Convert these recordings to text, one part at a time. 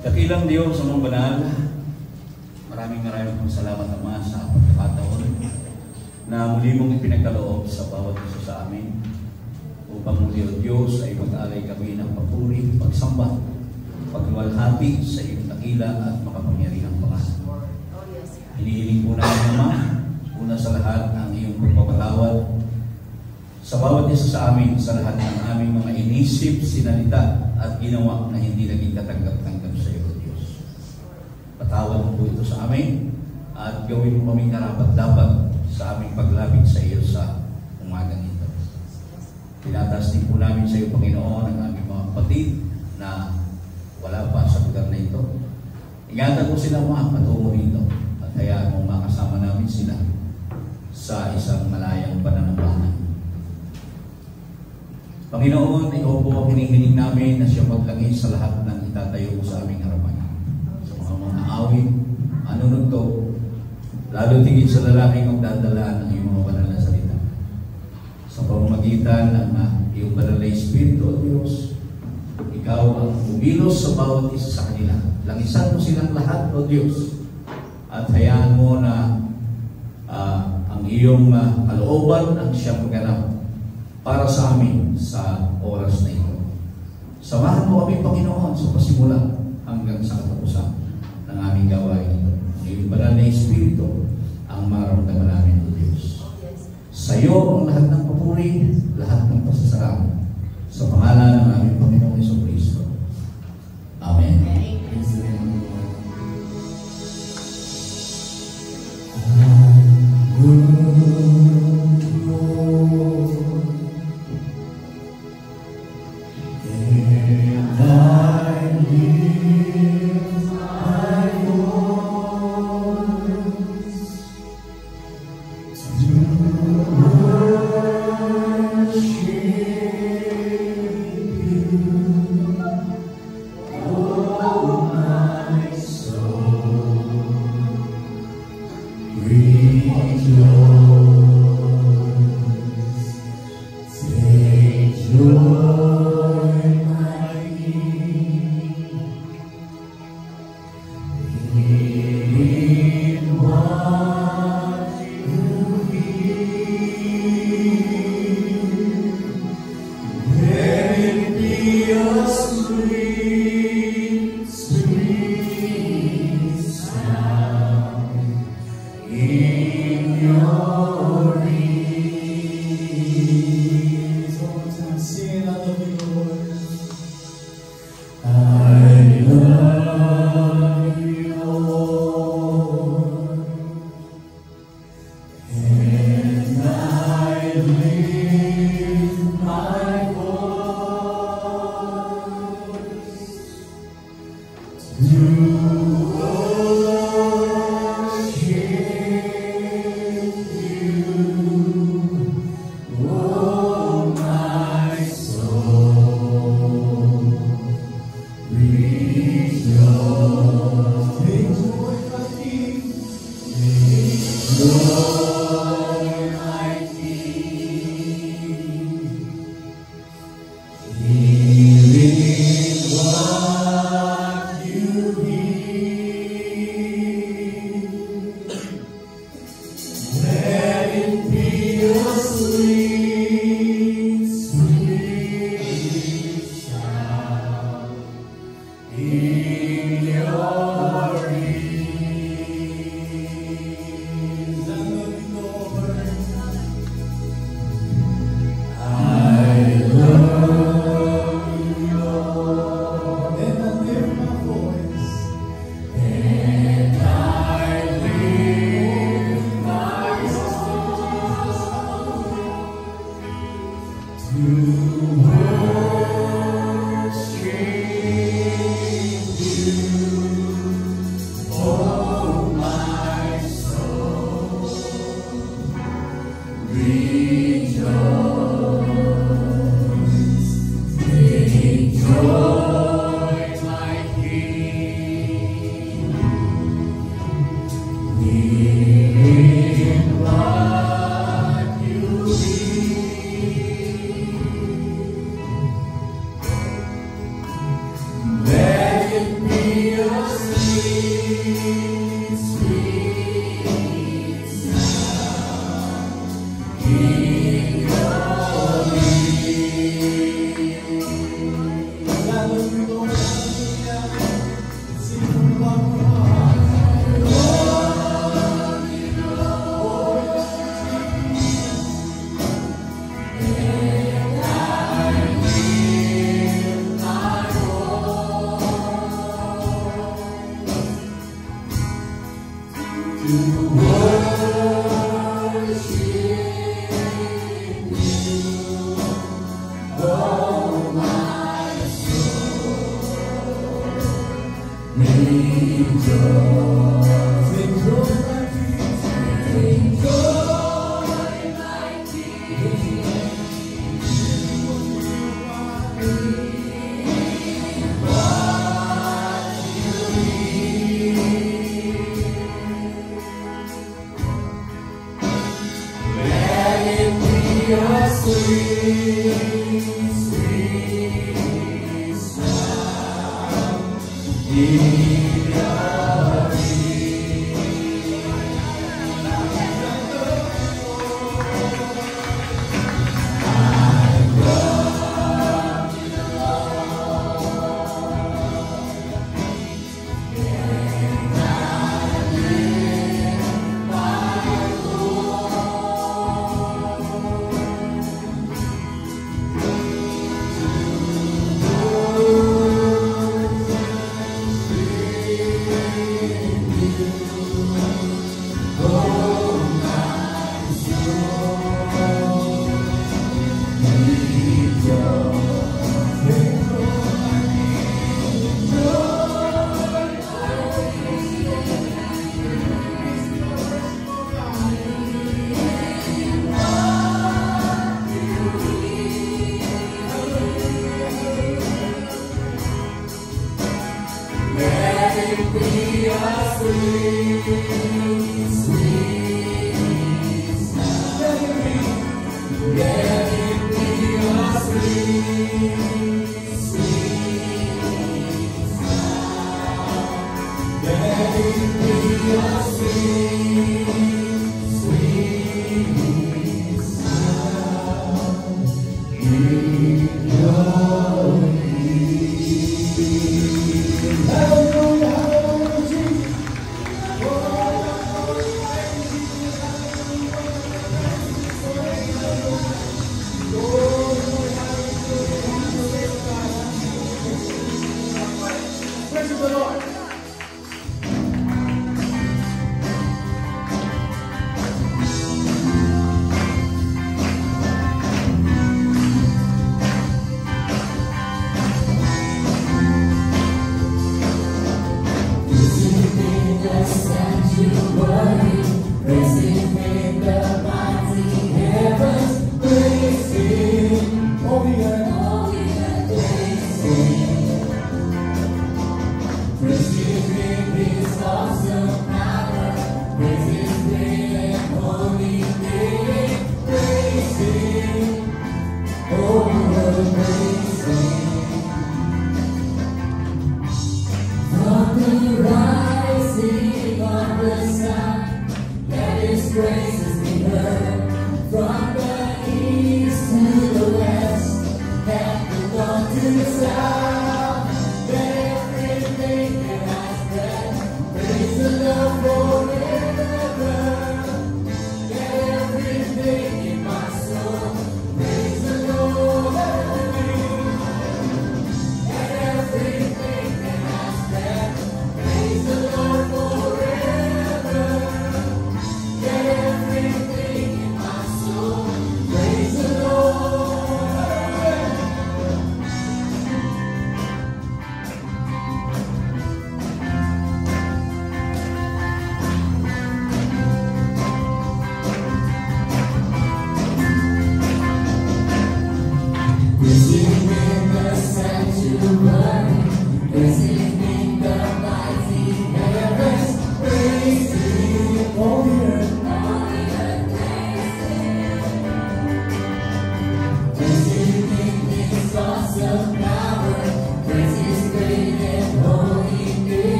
Dakilang Diyos, amang banal, maraming pong salamat Ama sa pagkakataon na muli mong ipinagkaloob sa bawat isa sa amin upang muli o Diyos ay mag-alay kami ng papuri, pagsamba, pagluwalhati sa iyong dakila at makapangyarihang pangalan. Hinihiling po namin Ama, una sa lahat ang iyong pagpapatawad sa bawat isa sa amin, sa lahat ng aming mga inisip, sinalita at ginawa na hindi naging katanggap-tanggap sa iyo, Diyos. Patawad mo po ito sa amin at gawin mo kaming karapat-dapat sa aming paglapit sa iyo sa umagang ito. Tinataas din po namin sa iyo, Panginoon, ang aming mga kapatid na wala pa sa lugar na ito. Ingatan mo sila mga patungo rito at hayaan mo makasama namin sila sa isang malayang pananampanan. Panginoon, ikaw po ang hinihiling namin na siya maglangis sa lahat ng itatayo mo sa aming harapan. Sa mga awit, anunod, lalo tingin sa lalaking magdadalaan ng iyong mga banal na salita. Sa pamamagitan ng iyong banal na Espiritu, O Diyos, ikaw ang umilos sa bawat isa sa kanila. Langisan mo silang lahat, O Diyos, at hayaan mo na ang iyong kalooban ang siyang maganap para sa amin sa oras na ito. Samahan mo kami, Panginoon, sa pasimula hanggang sa katapusan ng aming gawain ito. Ang iyong banal na Espiritu ang maramdaman namin, O Diyos. Sa iyo ang lahat ng papuri, lahat ng pasasalamat. Sa pangalan ng aming Panginoong Jesucristo. Amen.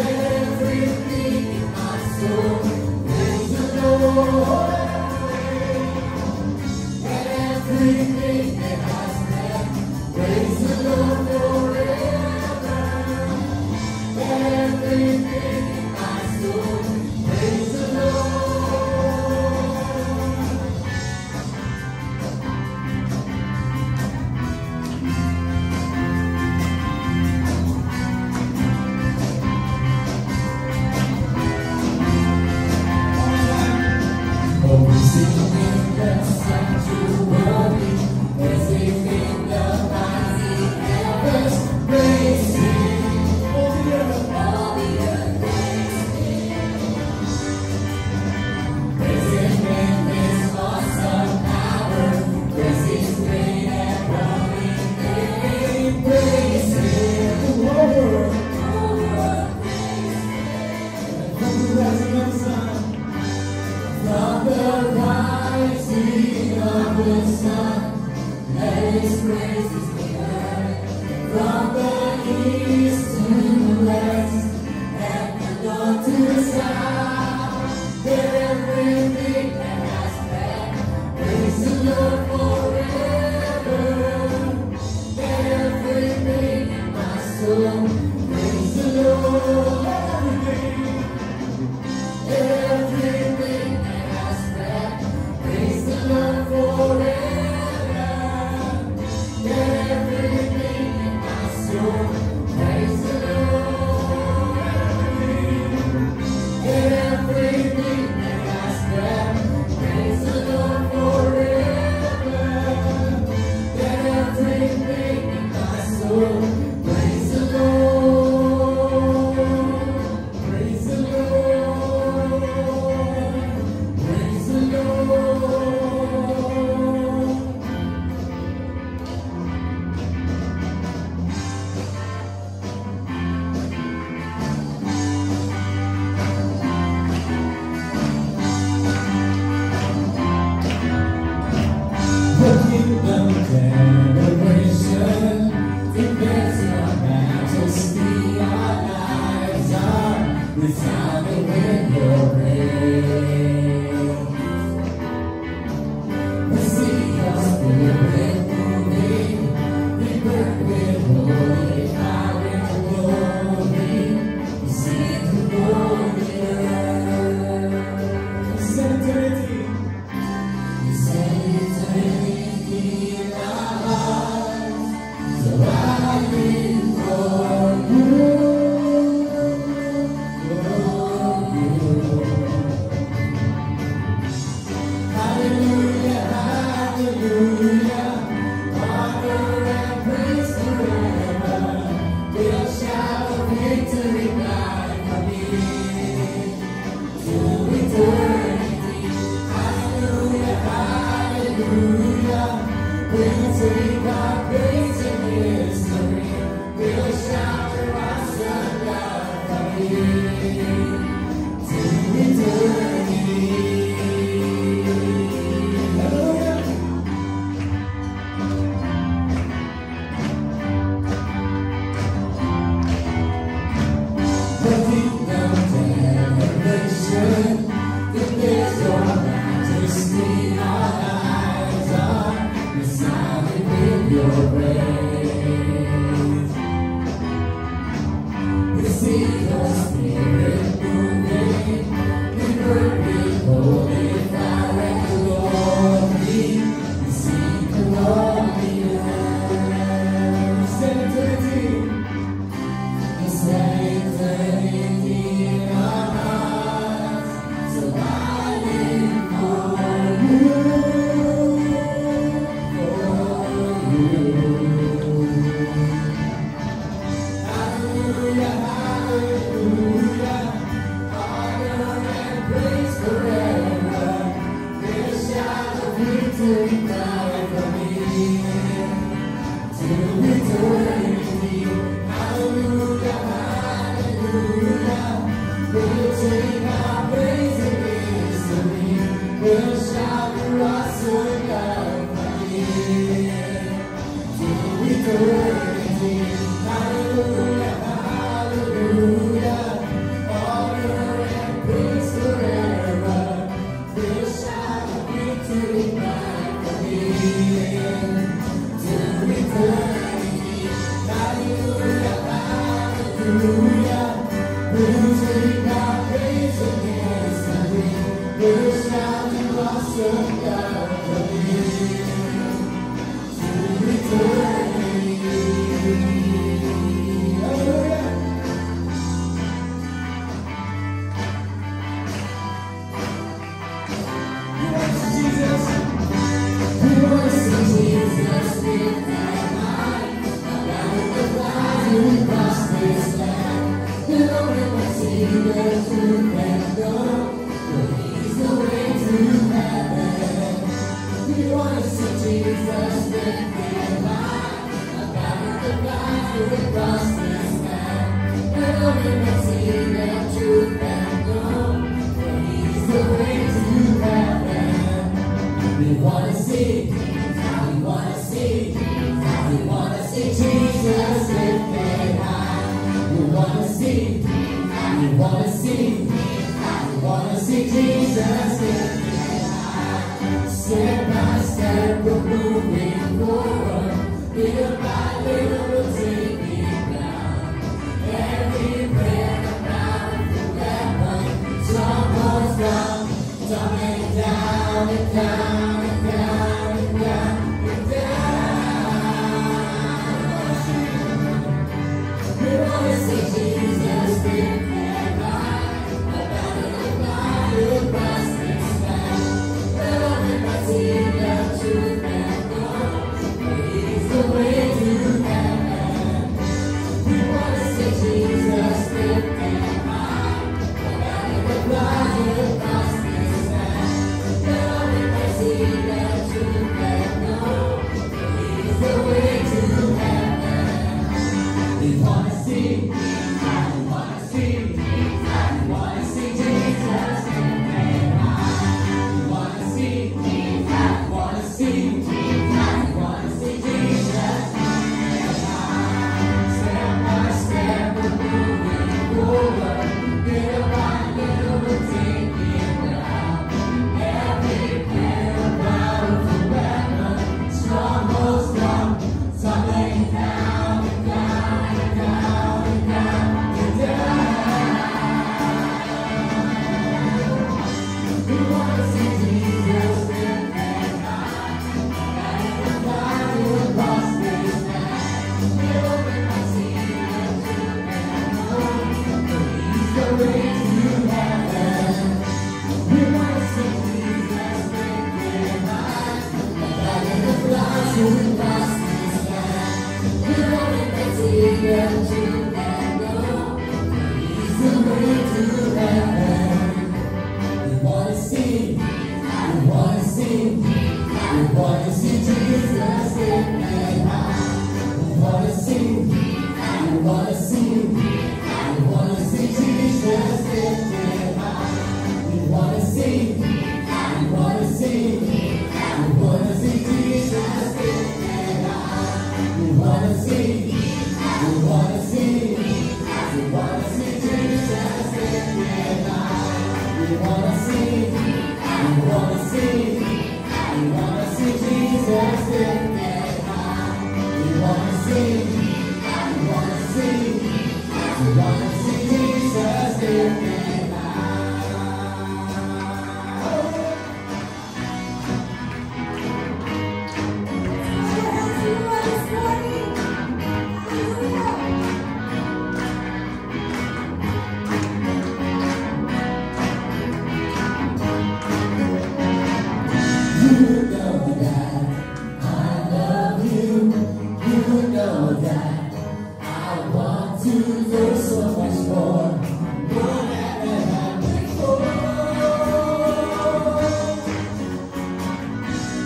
Everything in my soul.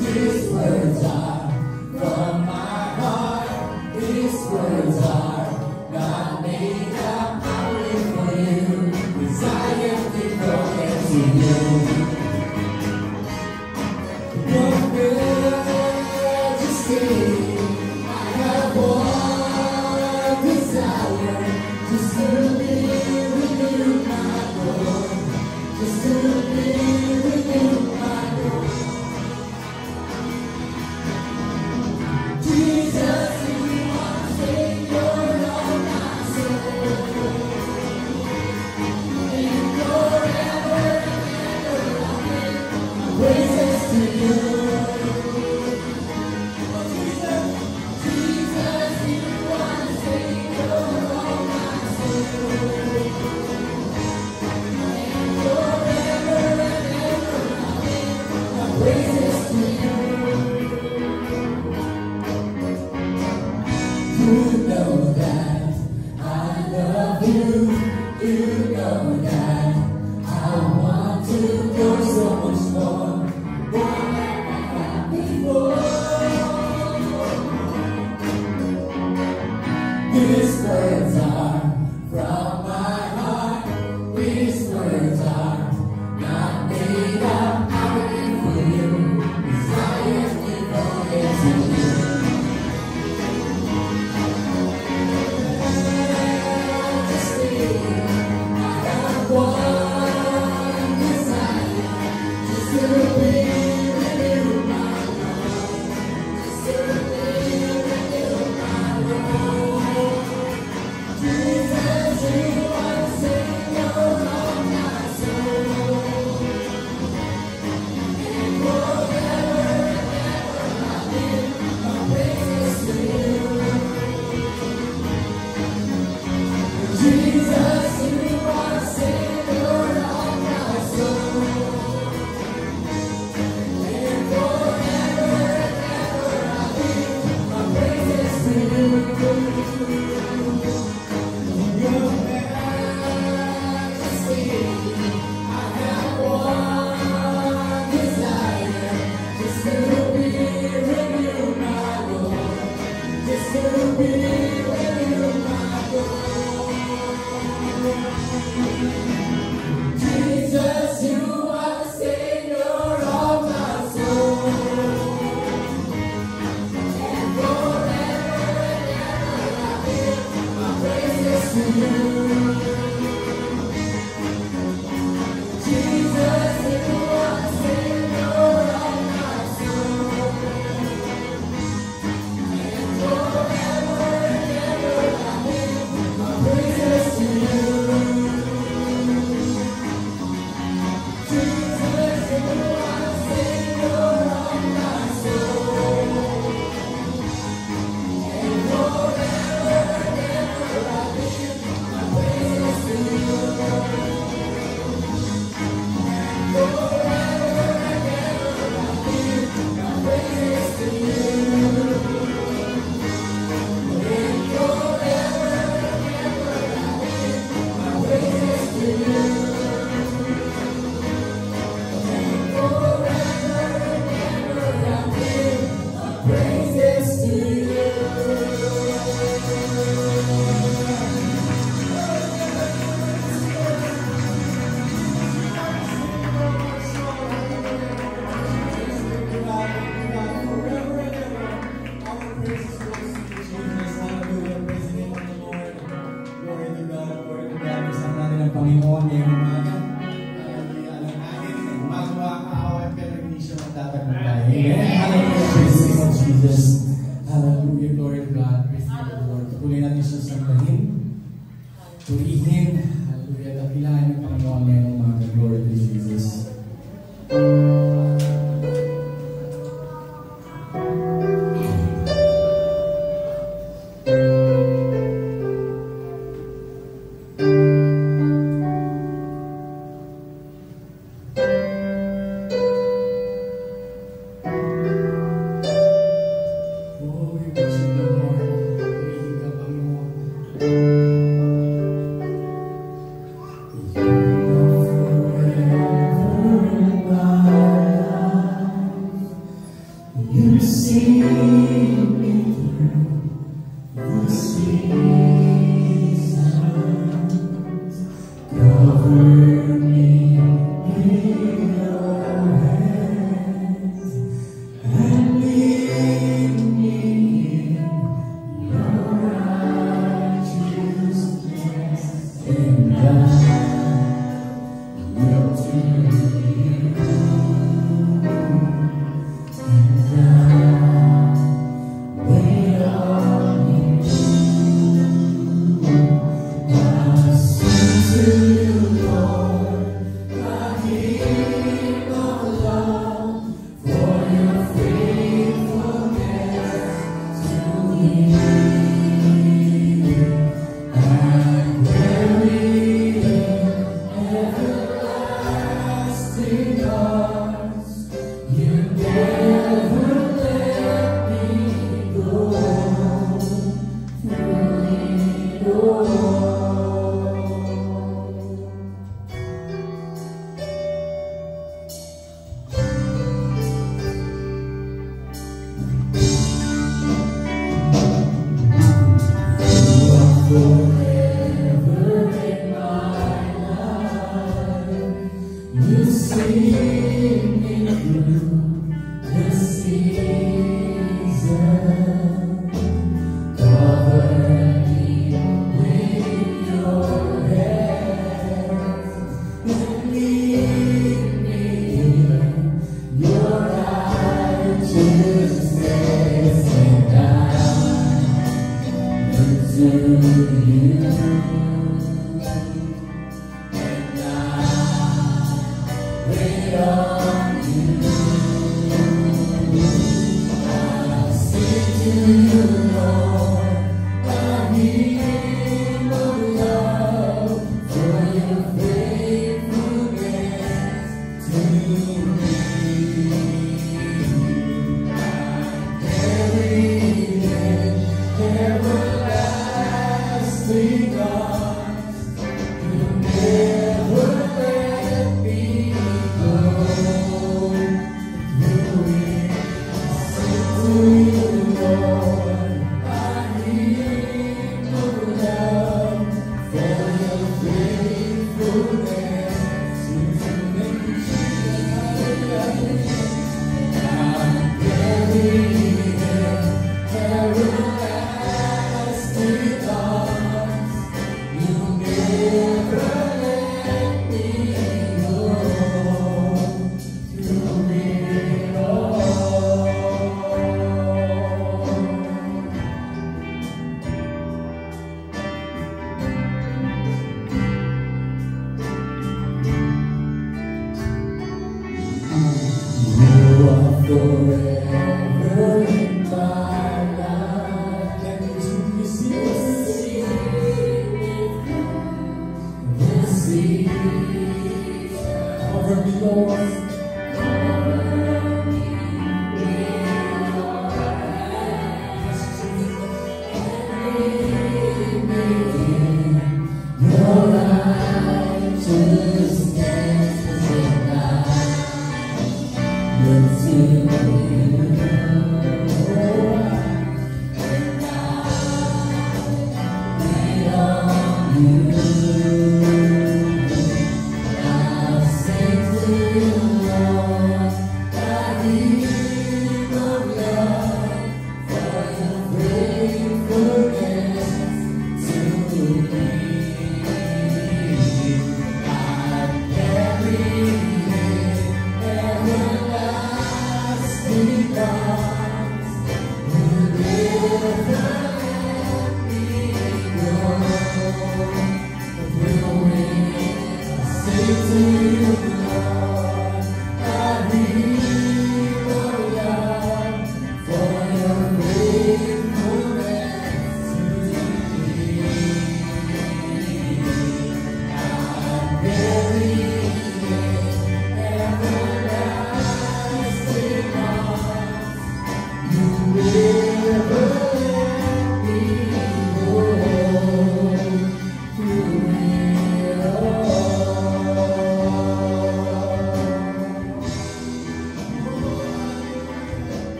These words are from my heart.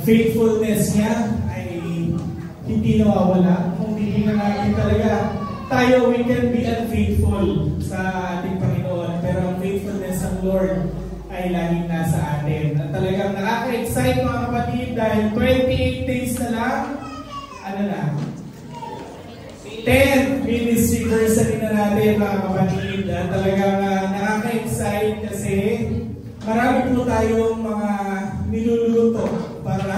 Faithfulness niya ay hindi nawawala. Kung hindi na natin talaga tayo, we can be unfaithful sa ating Panginoon, pero ang faithfulness ng Lord ay laging nasa atin. At talagang nakaka-excite mga kapatid dahil 28 days na lang, 10 ministry anniversary na natin mga kapatid. At talagang nakaka-excite kasi marami po tayong mga niluluto para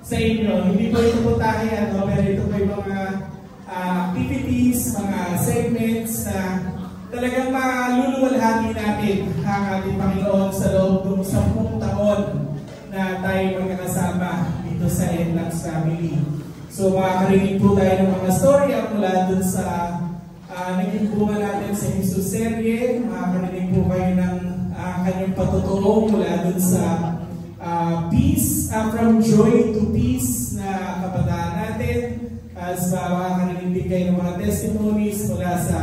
sa inyo. Hindi po ito po tayo, pero ito po yung mga activities, mga segments na talagang maluluwalhati natin ang ating Panginoon sa loob ng 10 taon na tayo magkakasama dito sa NLAX family. So makakarinig po tayo ng mga story mula dun sa naging bunga natin sa Jesus serye. Makakarinig po kayo ng kanyang patuturo mula dun sa peace, from joy to peace na kabataan natin. As makakarinig din kayo ng mga testimonies mula sa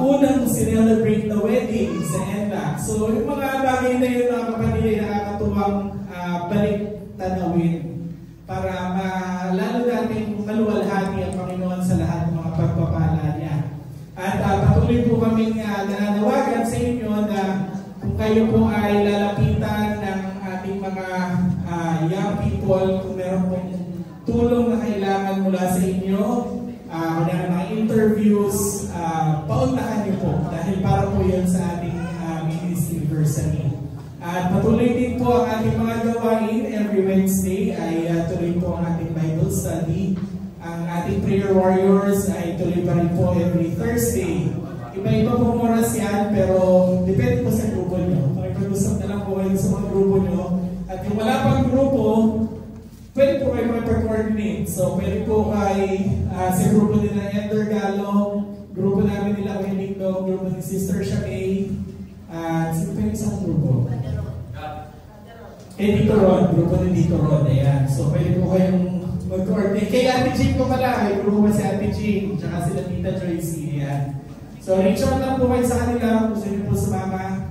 unang sinelebrate na wedding sa NLAX. So yung mga bagay na yun mga kapatid ay nakakatuwang balik tanawin para lalo natin maluwalhati ang Panginoon sa lahat ng mga pagpapala niya. At patuloy po kaming nananawagan sa inyo na kung kayo po ay lalapitan ng ating mga young people, kung meron pong tulong na kailangan mula sa inyo, mga interviews, paunlakan niyo po dahil para po yan sa ating ministry anniversary. At patuloy din po ang ating mga gawain. Every Wednesday ay tuloy po ang ating Bible study. Ang ating prayer warriors ay tuloy pa rin po every Thursday. Iba-iba po oras yan, pero depende po sa grupo nyo. Makipag-usap na lang po kayo sa mga grupo nyo. At yung wala pang grupo, pwede po kayo makipag-coordinate. So pwede po kay sa grupo nila Ender Galo, grupo namin nila Wendigdo, grupo ni Sister Shamay, at sino pa yung isang grupo? Dito Rod, grupo ni Dito Rod, ayan. So pwede po kayong mag-coordinate. Kay Ate Jing ko pala, may grupo si Ate Jing, tsaka sila Tita Joyce, ayan. So reach out lang po kayo sa kanila kung sino po sumama.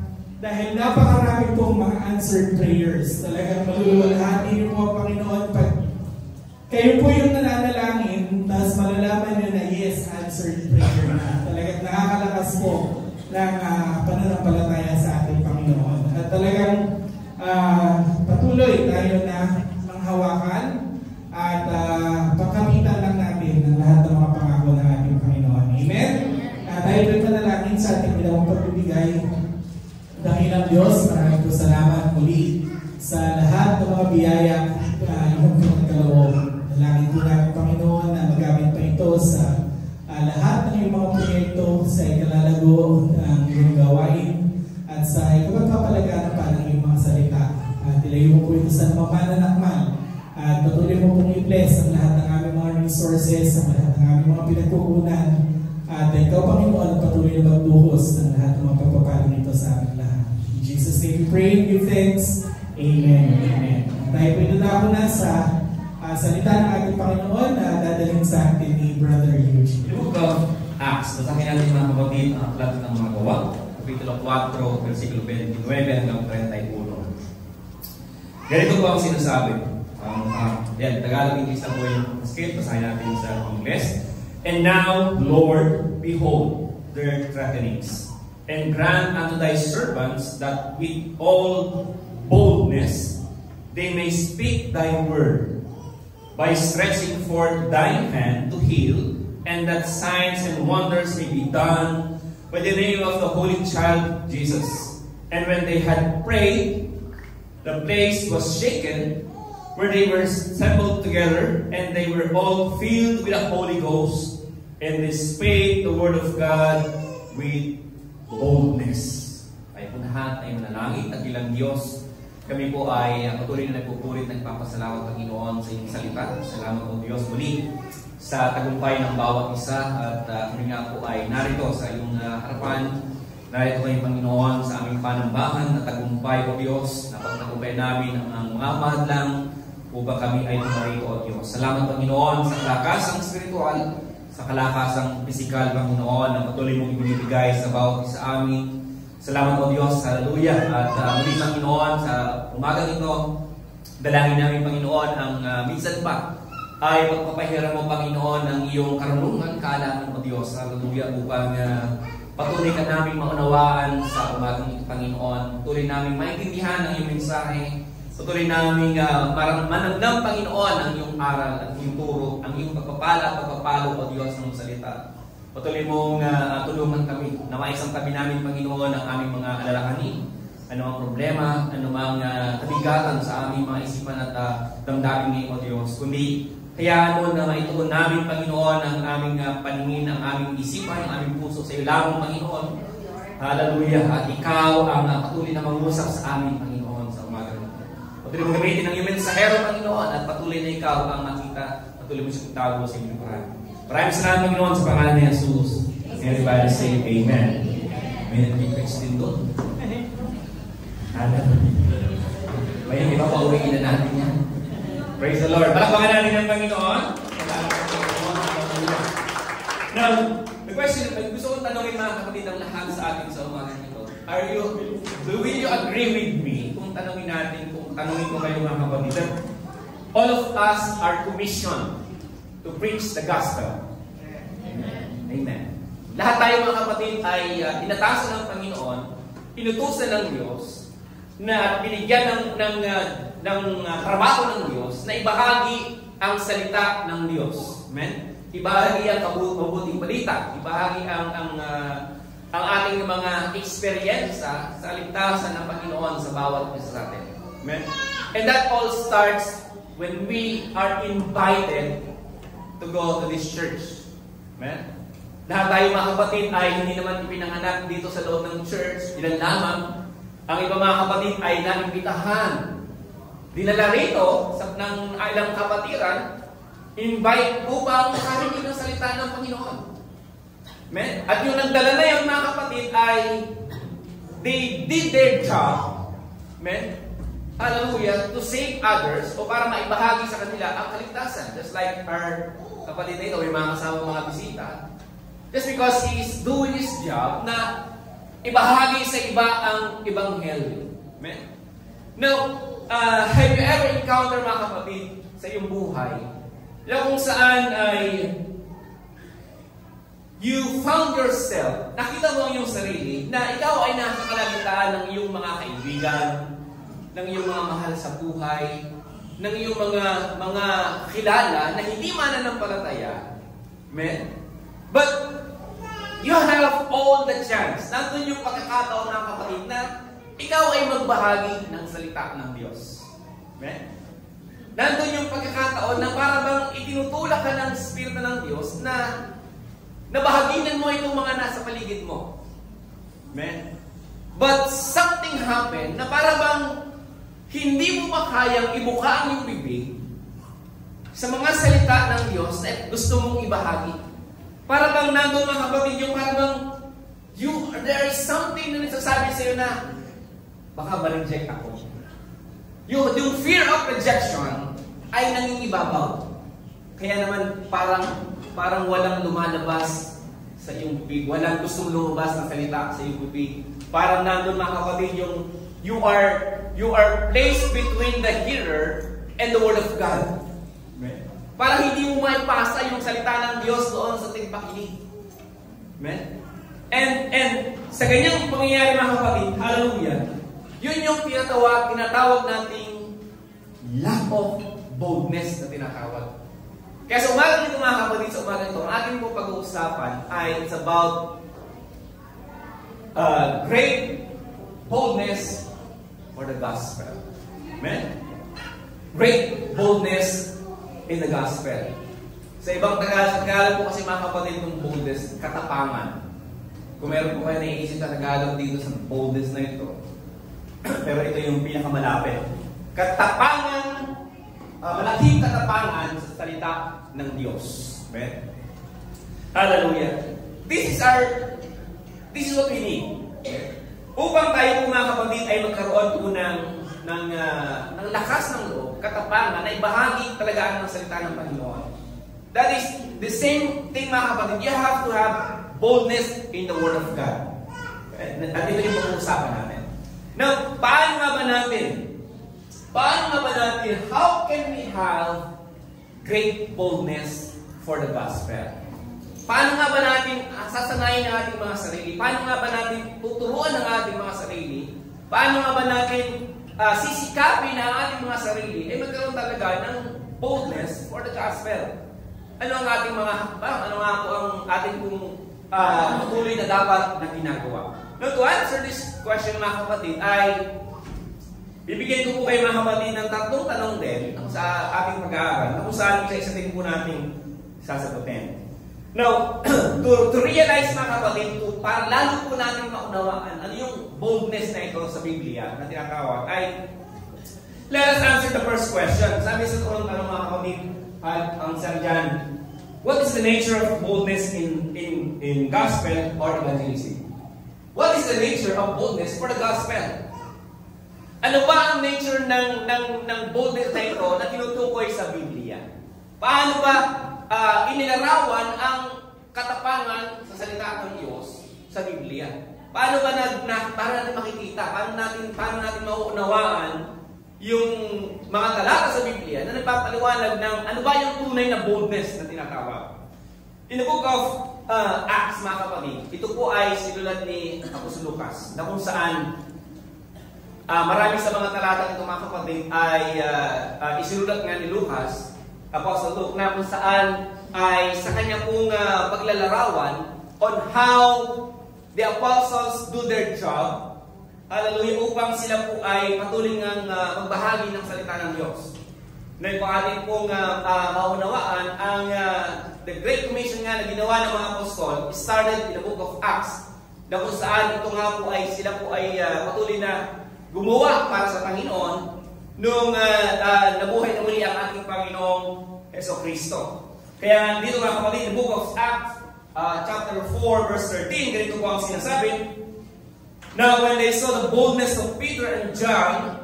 Dahil napakarami pong mga answered prayers. Talagang maluluwalhati niyo po ang Panginoon pag kayo po yung nananalangin, tapos malalaman niyo na yes, answered prayer na. Talagang nakakalakas po ng pananampalataya sa ating Panginoon. At talagang patuloy ng mga biyaya yung pinagkaloob. Dalangin po namin, Panginoon, na magamit pa ito sa lahat ng iyong mga proyekto sa ikalalago ng iyong gawain at sa ikapagpapalaganap pa ng iyong mga salita. At ilayo mo po ito sa mamananakmal. At patuloy mo pong i-bless ang lahat ng aming mga resources, ang lahat ng aming mga pinagkukunan. At ikaw, Panginoon, ang patuloy na magbuhos ng lahat ng mga pagpapalo nito sa aming lahat. In Jesus' name we pray and give thanks. Amen. Amen. Tayo po ito na sa salita ng ating Panginoon na dadalhin sa atin ni Brother Eugene. The book of Acts, basahin natin mga kapatid ang aklat ng mga gawa, kapitulo 4, versikulo 29 hanggang 31. Ganito po ang sinasabi. Yan, Tagalog English na po yung script, basahin natin sa English. And now, Lord, behold their threatenings, and grant unto thy servants that with all boldness they may speak thy word, by stretching forth thine hand to heal, and that signs and wonders may be done by the name of the Holy Child Jesus. And when they had prayed, the place was shaken, where they were assembled together, and they were all filled with the Holy Ghost, and they spake the word of God with boldness. Tayo po lahat ay manalangin, tagilang Diyos. Kami po ay patuloy na nagpupulit, nagpapasalamat Panginoon sa iyong salita. Salamat po Diyos muli sa tagumpay ng bawat isa at kami nga po ay narito sa iyong harapan. Narito kayo Panginoon sa aming panambahan na tagumpay o Diyos. Napagtagumpay namin ang mga mahadlang upang kami ay tumarito o Diyos. Salamat Panginoon sa kalakasang spiritual, sa kalakasang pisikal Panginoon na patuloy mong ibinibigay sa bawat isa amin. Salamat po Diyos, hallelujah. At muli Panginoon, sa umagang ito, dalangin namin Panginoon ang minsan pa ay magpapahiram mo Panginoon ang iyong karunungan, kaalaman mo Diyos, hallelujah, upang patuloy ka namin maunawaan sa umagang ito Panginoon. Patuloy namin maintindihan ang iyong mensahe. Patuloy namin manamdam Panginoon ang iyong aral at iyong turo, ang iyong pagpapalo o Diyos ng salita. Patuloy mong tulungan kami na maisang tabi namin, Panginoon, ang aming mga alalahanin, anumang problema, anumang kabigatan sa aming mga isipan at damdamin ngayon, O Diyos. Kundi, hayaan mo na maituon namin, Panginoon, ang aming paningin, ang aming isipan, ang aming puso sa iyo lamang, Panginoon. Hallelujah. At ikaw ang patuloy na mangusap sa amin, Panginoon, sa umaga nito. Patuloy mong gamitin ang iyong mensahero, Panginoon, at patuloy na ikaw ang makita, patuloy mo sa pagtago sa iyong parang. Maraming salamat Panginoon sa pangalan ni Jesus. Everybody say Amen. May nag-request din doon. May iba pa uwiin na natin yan. Praise the Lord. Palakpakan natin ang Panginoon. Now, the question, gusto kong tanongin mga kapatid ang lahat sa atin sa umaga nito. Will you agree with me kung tanongin ko kayo mga kapatid, that all of us are commissioned to preach the gospel. Amen. Amen. Lahat tayo mga kapatid ay tinatasan ng Panginoon, inutusan ng Diyos, na binigyan ng trabaho ng Diyos, na ibahagi ang salita ng Diyos. Amen? Ibahagi ang mabuting balita. Ibahagi ang ating mga eksperyensya sa kaligtasan ng Panginoon sa bawat isa sa atin. Amen? And that all starts when we are invited to go to this church. Amen? Lahat tayo mga kapatid ay hindi naman ipinanganak dito sa loob ng church. Ilan lamang. Ang iba mga kapatid ay naimbitahan. Dinala rito ng ilang kapatiran, invite upang marinig ang salita ng Panginoon. Amen? At yung nagdala na yung mga kapatid ay they did their job. Amen? Hallelujah, to save others o para maibahagi sa kanila ang kaligtasan. Just like our kapatid na ito, may mga kasama mga bisita. Just because he is doing his job na ibahagi sa iba ang Ebanghelyo. Amen? Now, have you ever encountered mga kapatid sa iyong buhay na kung saan ay you found yourself, nakita mo ang iyong sarili na ikaw ay nasa kalagitnaan ng iyong mga kaibigan, ng iyong mga mahal sa buhay, ng iyong mga kilala na hindi mananampalataya. Amen? But you have all the chance. Nandun yung pagkakataon ng kapatid na ikaw ay magbahagi ng salita ng Diyos. Amen? Nandun yung pagkakataon na para bang itinutulak ka ng Espiritu ng Diyos na nabahaginan mo itong mga nasa paligid mo. Amen? But something happened na para bang hindi mo makayang ibuka ang iyong bibig sa mga salita ng Diyos na gusto mong ibahagi. Para bang nandun mga kapatid, yung para bang there is something na nagsasabi sa iyo na baka ma-reject ako. Yung fear of rejection ay nangingibabaw. Kaya naman parang walang lumalabas sa iyong bibig. Walang gustong lumabas na salita sa iyong bibig. Parang nandun mga kapatid yung you are placed between the hearer and the Word of God. Parang hindi mo maipasa yung salita ng Diyos doon sa tigpakinig. Amen? And sa ganyang pangyayari mga kapatid, hallelujah, yun yung tinatawag nating lack of boldness na tinatawag. Kaya sa umaga nito mga kapatid, sa umaga nito, ang ating po pag-uusapan ay it's about great boldness for the gospel. Amen? Great boldness in the gospel. Sa ibang Tagalog po kasi mga kapatid ng boldness, katapangan. Kung meron po kayo naiisip na Tagalog dito sa boldness na ito, pero ito yung pinakamalapit. Katapangan, malaking katapangan sa salita ng Diyos. Amen? Hallelujah. This is what we need. Upang tayo po mga kapatid ay magkaroon po ng lakas ng loob, katapangan, na ibahagi talaga ng salita ng Panginoon. That is the same thing mga kapatid. You have to have boldness in the Word of God. At ito yung pag-uusapan natin. Now, paano nga ba natin? How can we have great boldness for the gospel? Paano nga ba natin sasanayin ang ating mga sarili? Paano nga ba natin tuturuan ang ating mga sarili? Paano nga ba natin sisikapin ang ating mga sarili ay magkaroon talaga ng boldness for the gospel? Ano ang ating mga hakbang? Ano nga po ang ating patuloy na dapat na ginagawa? Now, to answer this question mga kapatid ay bibigyan ko po kayo mga kapatid ng tatlong tanong din sa ating pag-aaral na kung saan isa-isa din po natin sasagutin. Now, to realize mga kapatid, para lalo po natin maunawaan ano yung boldness na ito sa Biblia na tinatawag ay let us answer the first question. Sabi sa tulong tanong mga kapatid at ang sarjan, what is the nature of boldness in gospel or evangelism? What is the nature of boldness for the gospel? Ano ba ang nature ng boldness na ito na tinutukoy sa Biblia? Paano ba inilarawan ang katapangan sa salita ng Diyos sa Biblia? Paano ba para natin makikita? Paano natin mauunawaan yung mga talata sa Biblia na nagpapaliwanag ng ano ba yung tunay na boldness na tinatawag? In the book of Acts, mga kapatid, ito po ay sinulat ni Apostol Lucas na kung saan marami sa mga talata nito mga kapatid ay isinulat nga ni Lucas, Apostle Luke, na kung saan ay sa kanya pong paglalarawan on how the apostles do their job, hallelujah, upang sila po ay patuloy ng magbahagi ng salita ng Diyos. Na yung ating pong maunawaan, ang the Great Commission nga na ginawa ng mga apostol started in the book of Acts, na kung saan ito nga po ay sila po ay patuloy na gumawa para sa Panginoon nung nabuhay na muli ang ating Panginoong Jesucristo. Kaya dito mga kapatid, the book of Acts, chapter 4, verse 13, ganito po ang sinasabi. Now when they saw the boldness of Peter and John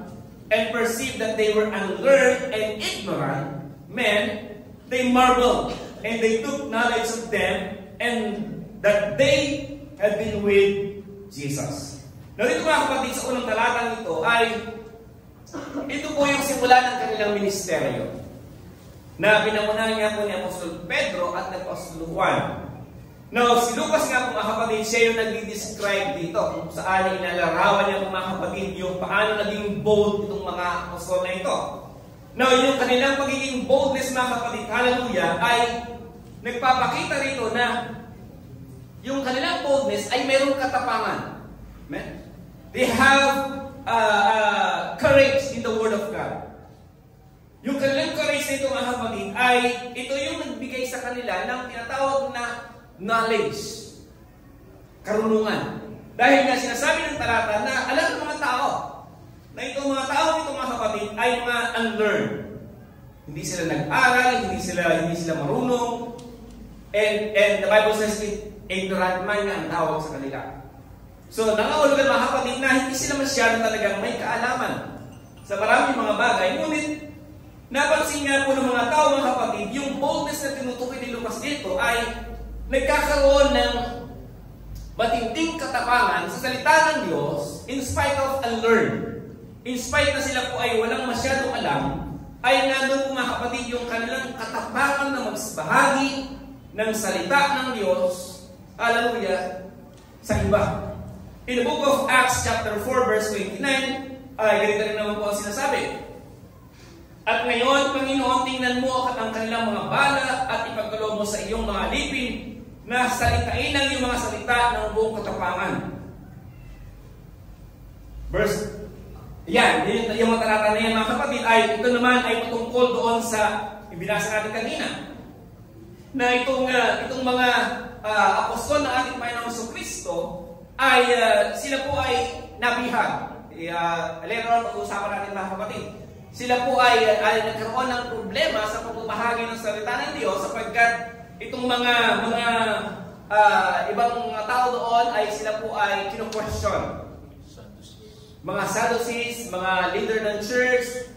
and perceived that they were unlearned and ignorant men, they marveled and they took knowledge of them and that they had been with Jesus. Now dito mga kapatid, sa unang talatang ito ay ito po yung simula ng kanilang ministeryo na pinamunahan nga po ni Apostol Pedro at ni Apostol Juan. Now, si Lucas nga po mga kapatid, siya yung nag-describe dito kung saan inalarawan niya po mga kapatid yung paano naging bold itong mga apostol na ito. Now, yung kanilang pagiging boldness mga kapatid, hallelujah, ay nagpapakita rito na yung kanilang boldness ay mayroong katapangan. Amen? They have courage in the Word of God. nito mga kapatid ay ito yung nagbigay sa kanila ng tinatawag na knowledge, karunungan. Dahil nga sinasabi ng talata na alam ng mga tao na itong mga tao nito mga kapatid ay mga unlearned. Hindi sila nag-aral, hindi sila marunong. And the Bible says ignorant man nga ang tawag sa kanila. So nangahulugan mga kapatid na hindi sila masyado talagang may kaalaman sa maraming mga bagay. Ngunit napansin nga po ng mga tao mga kapatid, yung boldness na tinutukoy ni Lucas dito ay nagkakaroon ng matinding katapangan sa salita ng Diyos in spite of unlearned. In spite na sila po ay walang masyadong alam, ay nandun po mga kapatid yung kanilang katapangan na magbahagi ng salita ng Diyos, hallelujah, sa iba. In the book of Acts chapter 4 verse 29, ay ganito rin naman po ang sinasabi. At ngayon, Panginoon, tingnan mo ang kanilang mga bala at ipagkaloob mo sa iyong mga alipin na salitain ang iyong mga salita ng buong katapangan. Verse, yan, yung mga talata na yan mga kapatid, ay ito naman ay patungkol doon sa ibinasa natin kanina. Na itong mga apostol ng ating Panginoong Jesucristo ay sila po ay nabihag. Later on, pag-uusapan natin mga kapatid. Sila po ay nagkaroon ng problema sa pagbabahagi ng salita ng Diyos sapagkat itong mga ibang mga tao doon ay sila po ay kino-question. Mga Sadducees, mga leader ng church,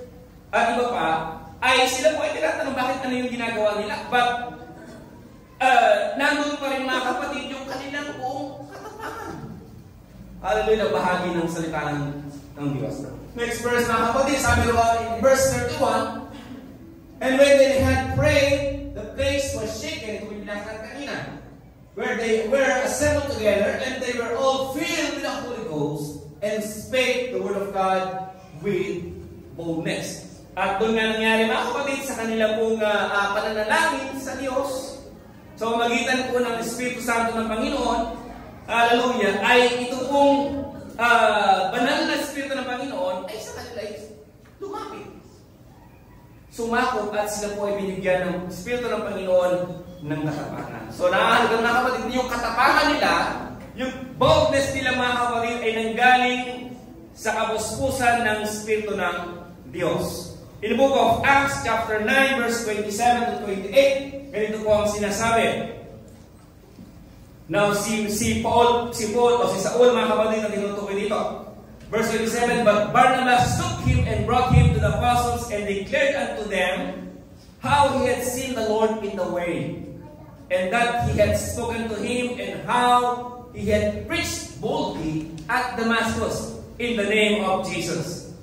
at iba pa, ay sila po ay tinatanong bakit ano yung ginagawa nila. But nandun pa rin mga kapatid yung kanilang buong katapangan. Hallelujah, bahagi ng salita ng Diyos. Next verse mga kapatid, sabi doon in verse 31, and when they had prayed, the place was shaken, ito yung binasa kanina, where they were assembled together, and they were all filled with the Holy Ghost, and spake the word of God with boldness. At doon nga nangyari mga kapatid sa kanila pong pananalangin sa Diyos, sa magitan po ng Espiritu Santo ng Panginoon, hallelujah, ay ito pong banal na Espiritu ng Panginoon ay sa kanila ay lumapit, sumakot, at sila po ay binigyan ng Espiritu ng Panginoon ng katapangan. So nakahalagang mga kapatid, yung katapangan nila, yung boldness nila mga kapatid ay nanggaling sa kabuspusan ng Espiritu ng Diyos. In the book of Acts chapter 9 verse 27 to 28, ganito po ang sinasabi. Now si Saul mga kapatid na tinutukoy dito. Verse 27, but Barnabas took him and brought him to the apostles and declared unto them how he had seen the Lord in the way, and that he had spoken to him, and how he had preached boldly at Damascus in the name of Jesus.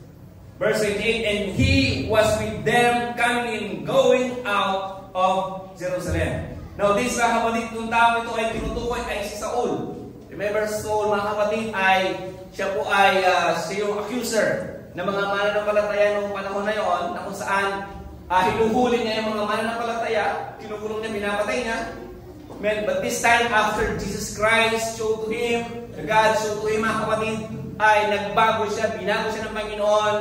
Verse 28, and he was with them coming and going out of Jerusalem. Now this mga kapatid, kung tao ito ay tinutukoy ay si Saul. Remember, Saul mga kapatid ay siya yung accuser ng mga mananampalataya noong panahon na yon, na kung saan hinuhuli niya yung mga mananampalataya, kinukulong niya, pinapatay niya. But this time, after Jesus Christ showed to him, God showed to him mga kapatid, ay nagbago siya, binago siya ng Panginoon,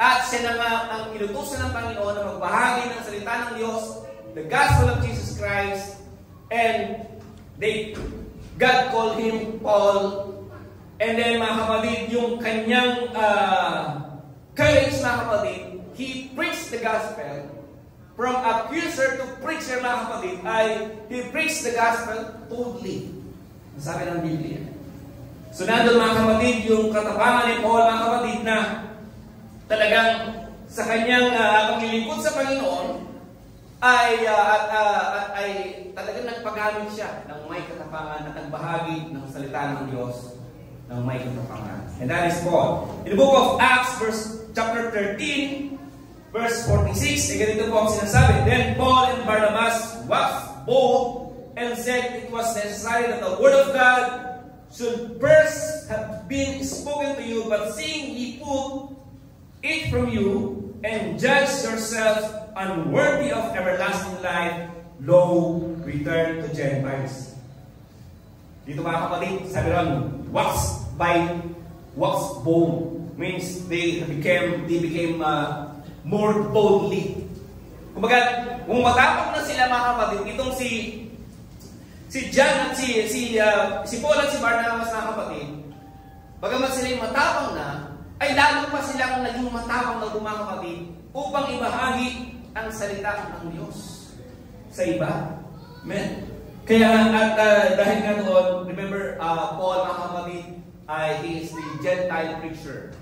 at siya na nga ang inutusan ng Panginoon na magbahagi ng salita ng Diyos, the gospel of Jesus Christ, and God called him Paul. And then mga kapatid, yung kanyang courage mga kapatid, he preached the gospel. From accuser to preacher mga kapatid, ay he preached the gospel boldly. Sabi ng Biblia. So nandun mga kapatid, yung katapangan ni Paul mga kapatid na talagang sa kanyang paglilingkod sa Panginoon ay talagang nagpagamit siya ng may katapangan at nagbahagi ng salita ng Diyos ng may katapangan. And that is Paul. In the book of Acts, chapter 13, verse 46, ganito po ang sinasabi. Then Paul and Barnabas waxed bold and said it was necessary that the word of God should first have been spoken to you, but seeing ye put it from you, and judge yourselves unworthy of everlasting life, lo, return to Gentiles. Dito mga kapatid, sabi ron, wax bold means they became more boldly. Kumbaga, kung matapang na sila mga kapatid, itong si John at si Paul at si Barnabas mga kapatid, bagamat sila yung matapang na, ay lalo pa silang naging matapang na mga kapatid upang ibahagi ang salita ng Diyos sa iba. Amen. Kaya at dahil nga doon, remember, Paul mga kapatid, he is the Gentile preacher.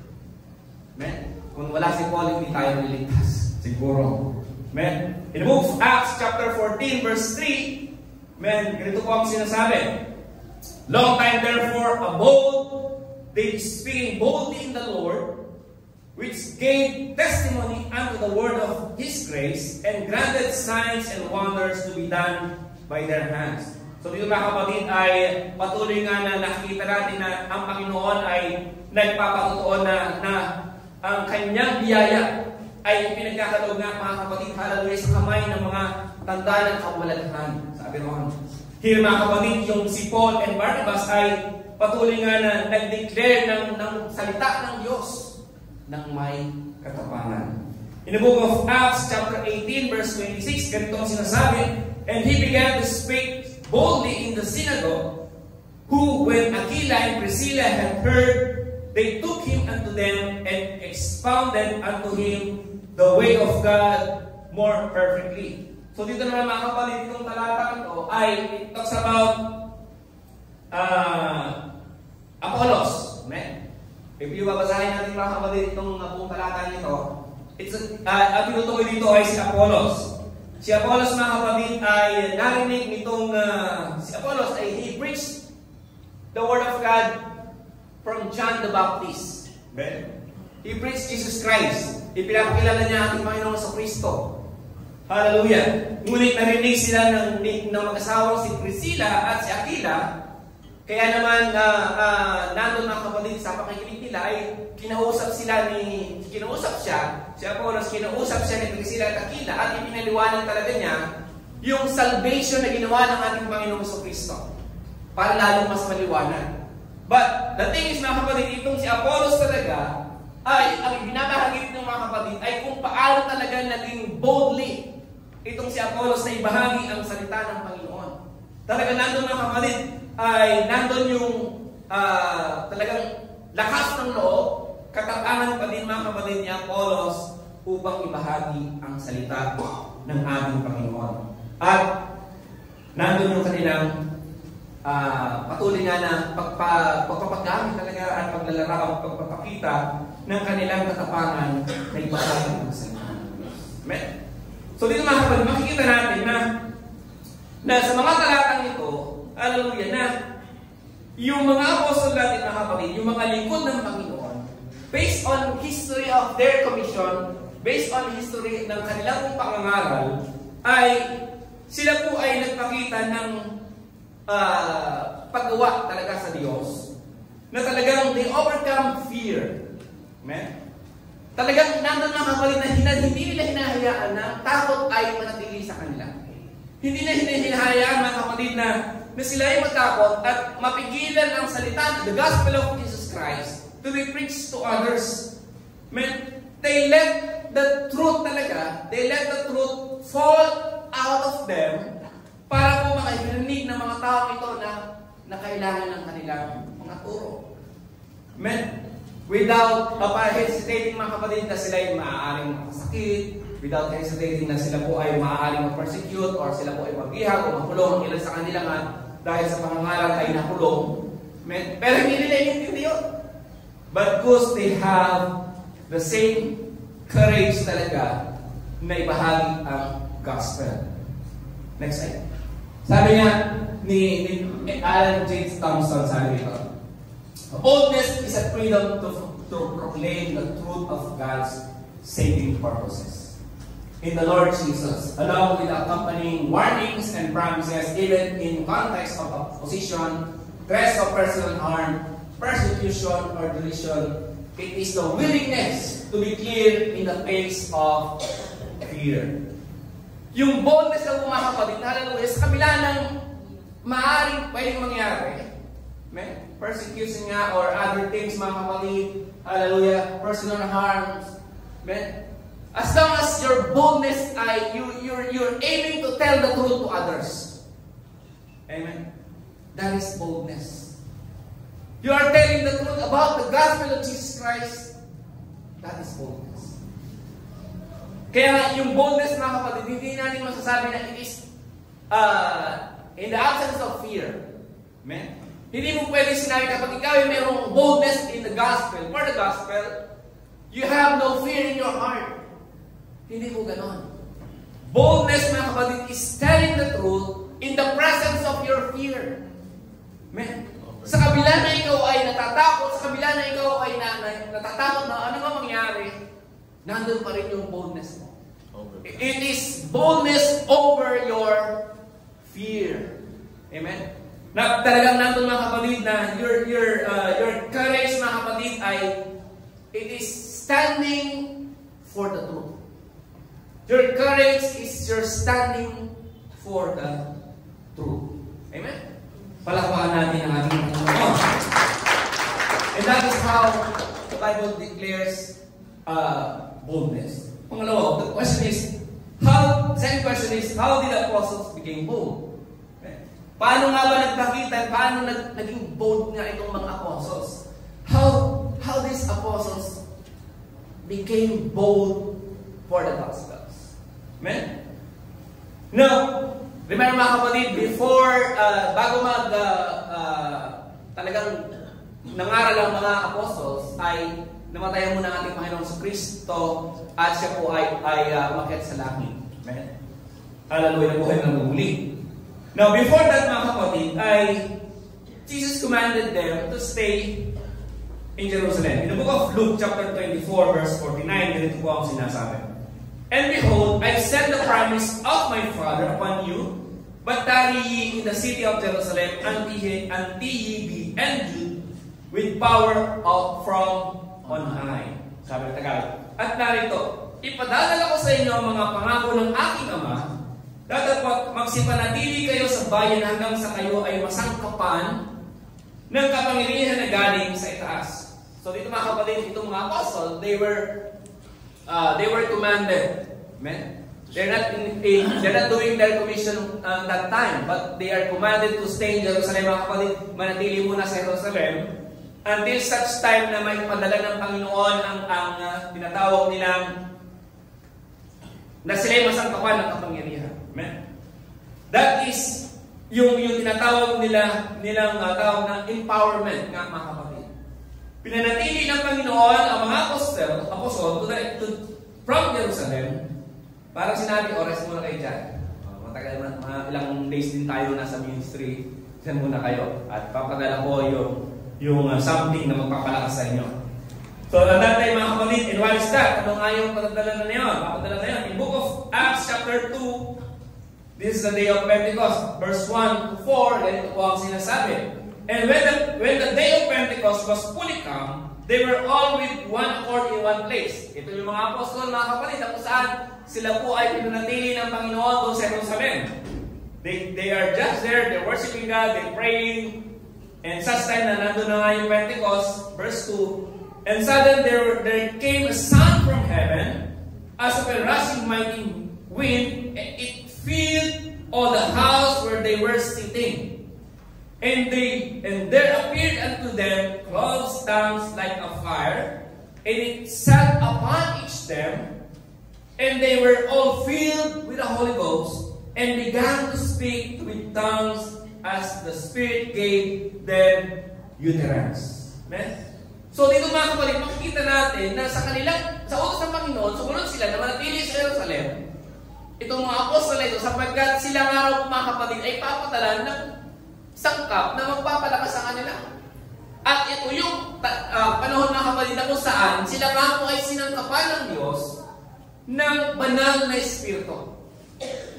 Amen. Kung wala si Paul, hindi tayo niligtas. Siguro. Amen. In the book of Acts chapter 14 verse 3, amen, ganito po ang sinasabi. Long time therefore abode they speaking boldly in the Lord, which gave testimony unto the word of His grace, and granted signs and wonders to be done by their hands. So dito mga kapatid ay patuloy nga na nakikita natin na ang Panginoon ay nagpapatutuon na ang kanyang biyaya ay pinagkakaloob nga mga kapatid, hallelujah, sa kamay ng mga tanda ng kawalalhan. Sabi naman, here mga kapatid, yung si Paul and Barnabas ay patuloy nga na nag-declare ng salita ng Diyos ng may katapangan. In the book of Acts chapter 18 verse 26, ganito ang sinasabi, and he began to speak boldly in the synagogue, who when Aquila and Priscilla had heard, they took him unto them and expounded unto him the way of God more perfectly. So dito naman mga kapatid, itong talatang ito ay it talks about Apollos. Amen. If you babasahin natin mga kapatid itong buong talatang ito, ang tinutukoy dito ay si Apollos. Si Apollos mga kapatid ay narinig nitong si Apollos ay he preached the word of God from John the Baptist. Amen. He preached Jesus Christ. Ipinakilala niya ating Panginoon sa Kristo. Hallelujah. Ngunit narinig sila ng mag-asawang si Priscilla at si Aquila. Kaya naman nandun mga kapatid sa pakikinig nila ay kinausap siya, si Apollos, kinausap siya ni Priscilla at Aquila at ipinaliwanag talaga niya yung salvation na ginawa ng ating Panginoon sa Kristo para lalong mas maliwanag. But the thing is mga kapatid, itong si Apollos talaga ay ang binabahagi ng mga kapatid ay kung paano talaga naging boldly itong si Apollos na ibahagi ang salita ng Panginoon. Talaga nandun mga kapatid ay nandun yung talagang lakas ng loob, katapangan pa din mga kapatid ni Apollos upang ibahagi ang salita ng ating Panginoon. At nandun yung kanilang patuloy nga na pagpapagamit talaga at paglalaraw, pagpapakita ng kanilang katapangan na ibahagi ang salita ng Diyos. Amen? So dito mga kapatid, makikita natin na sa mga talatang ito, hallelujah, na yung mga apostol natin mga kapatid, yung mga lingkod ng Panginoon, based on history of their commission, based on history ng kanilang pangangaral, ay sila po ay nagpakita ng paggawa talaga sa Diyos, na talagang they overcome fear. Amen? Talagang nandun mga kapatid na hindi nila hinahayaan na takot ay manatili sa kanila. Hindi na hinahayaan mga kapatid na sila ay matakot at mapigilan ang salita, the gospel of Jesus Christ, to be preached to others. Amen? They let the truth talaga, they let the truth fall out of them para po makarinig ng mga tao ito na kailangan ng kanilang mga turo. Amen? Without hesitating mga kapatid na sila ay maaaring makasakit, without hesitating na sila po ay maaaring ma-persecute or sila po ay magbihag o makulong. Ilan sa kanila nga dahil sa pangangaral ay nakulong. Amen? Pero hindi nila inintindi yun. But because they have the same courage talaga na ibahagi ang gospel. Next slide. Sabi niya ni Alan J. Thompson, sabi ito, boldness is a freedom to proclaim the truth of God's saving purposes in the Lord Jesus, along with accompanying warnings and promises, even in context of opposition, threats of personal harm, persecution, or derision. It is the willingness to be clear in the face of fear. Yung boldness na mga kapatid, hallelujah, sa kabila ng maaaring pwedeng mangyari, persecution nga or other things mga kapatid, hallelujah, personal harms, As long as your boldness ay you're aiming to tell the truth to others. Amen. That is boldness. You are telling the truth about the gospel of Jesus Christ. That is boldness. Kaya yung boldness, mga kapatid, hindi natin masasabi na it is in the absence of fear. Amen. Hindi mo pwede sinabi kapag ikaw ay mayroong boldness in the gospel, for the gospel, you have no fear in your heart. Hindi mo ganon. Boldness, mga kapatid, is telling the truth in the presence of your fear. Amen. Sa kabila na ikaw ay natatakot, sa kabila na ikaw ay natatakot na ano nga mangyari, nandun pa rin yung boldness mo. It is boldness over your fear. Amen. Na talagang nandun, mga kapatid, na your courage, mga kapatid, ay it is standing for the truth. Your courage is your standing for the truth. Amen? Palakpakan natin ang ating Panginoon. And that is how the Bible declares boldness. Pangalawa, the second question is, how did the apostles become bold? Okay. Paano nga ba nagpakita, paano naging bold nga itong mga apostles? How these apostles became bold for the gospels? Amen? Now, remember, mga kapatid, before, bago talagang nangaral ang mga apostles, ay namatayan muna ang ating Panginoon sa Kristo at siya po ay umakyat sa langit. Amen? Hallelujah, buhay ng muli. Now, before that, mga kapatid, ay Jesus commanded them to stay in Jerusalem. In the book of Luke, chapter 24, verse 49, ganito po ang sinasabi. And behold, I send the promise of my Father upon you, but tarry ye in the city of Jerusalem until ye be endued with power from on high. Sabi ng Tagalog. At narito, ipadadala ko sa inyo ang mga pangako ng aking Ama, datapot magsipanatili kayo sa bayan hanggang sa kayo ay masangkapan ng kapangyarihan na galing sa itaas. So dito, mga kapatid, itong mga apostles, they were commanded. Amen? They're not doing their commission that time, but they are commanded to stay in Jerusalem. Mga kapatid, manatili muna sa Jerusalem until such time na may padala ng Panginoon ang tinatawag nilang na sila'y masangkapan ng kapangyarihan. Amen? That is yung tinatawag nilang tawag na empowerment nga, mga kapatid. Pinanatili ng Panginoon ang mga apostol from Jerusalem. Parang sinabi, oras muna kayo dyan. Matagal na, mga ilang days din tayo nasa ministry. Diyan muna kayo. At papadala ko yung something na magpapalakas sa inyo. So, at that time, mga kapatid, and what is that? Ano nga yung papadala na yun? Papadala na yun. In book of Acts, chapter 2, this is the day of Pentecost. Verse 1 to 4, ganito po ang sinasabi. And when the day of Pentecost was fully come, they were all with one accord in one place. Ito yung mga apostol, mga kapatid, kung saan sila po ay pinanatili ng Panginoon doon sa Jerusalem. They are just there, they're worshiping God, they're praying, and such time na nandun na nga yung Pentecost, verse 2, and suddenly there came a sound from heaven, as of a rushing mighty wind, and it filled all the house where they were sitting. And there appeared unto them cloven tongues like a fire, and it sat upon each them, and they were all filled with the Holy Ghost, and began to speak with tongues as the Spirit gave them utterance. Amen? So dito, mga kapatid, makikita natin na sa utos ng Panginoon, sumunod sila na manatili sa Jerusalem, itong mga apostol na ito, sapagkat sila nga raw, mga kapatid, ay papatalan ng sangkap na magpapalakas sa kanila. At ito yung panahon, mga kapatid, na kung saan sila nga po ay sinangkapan ng Diyos ng banal na Espiritu.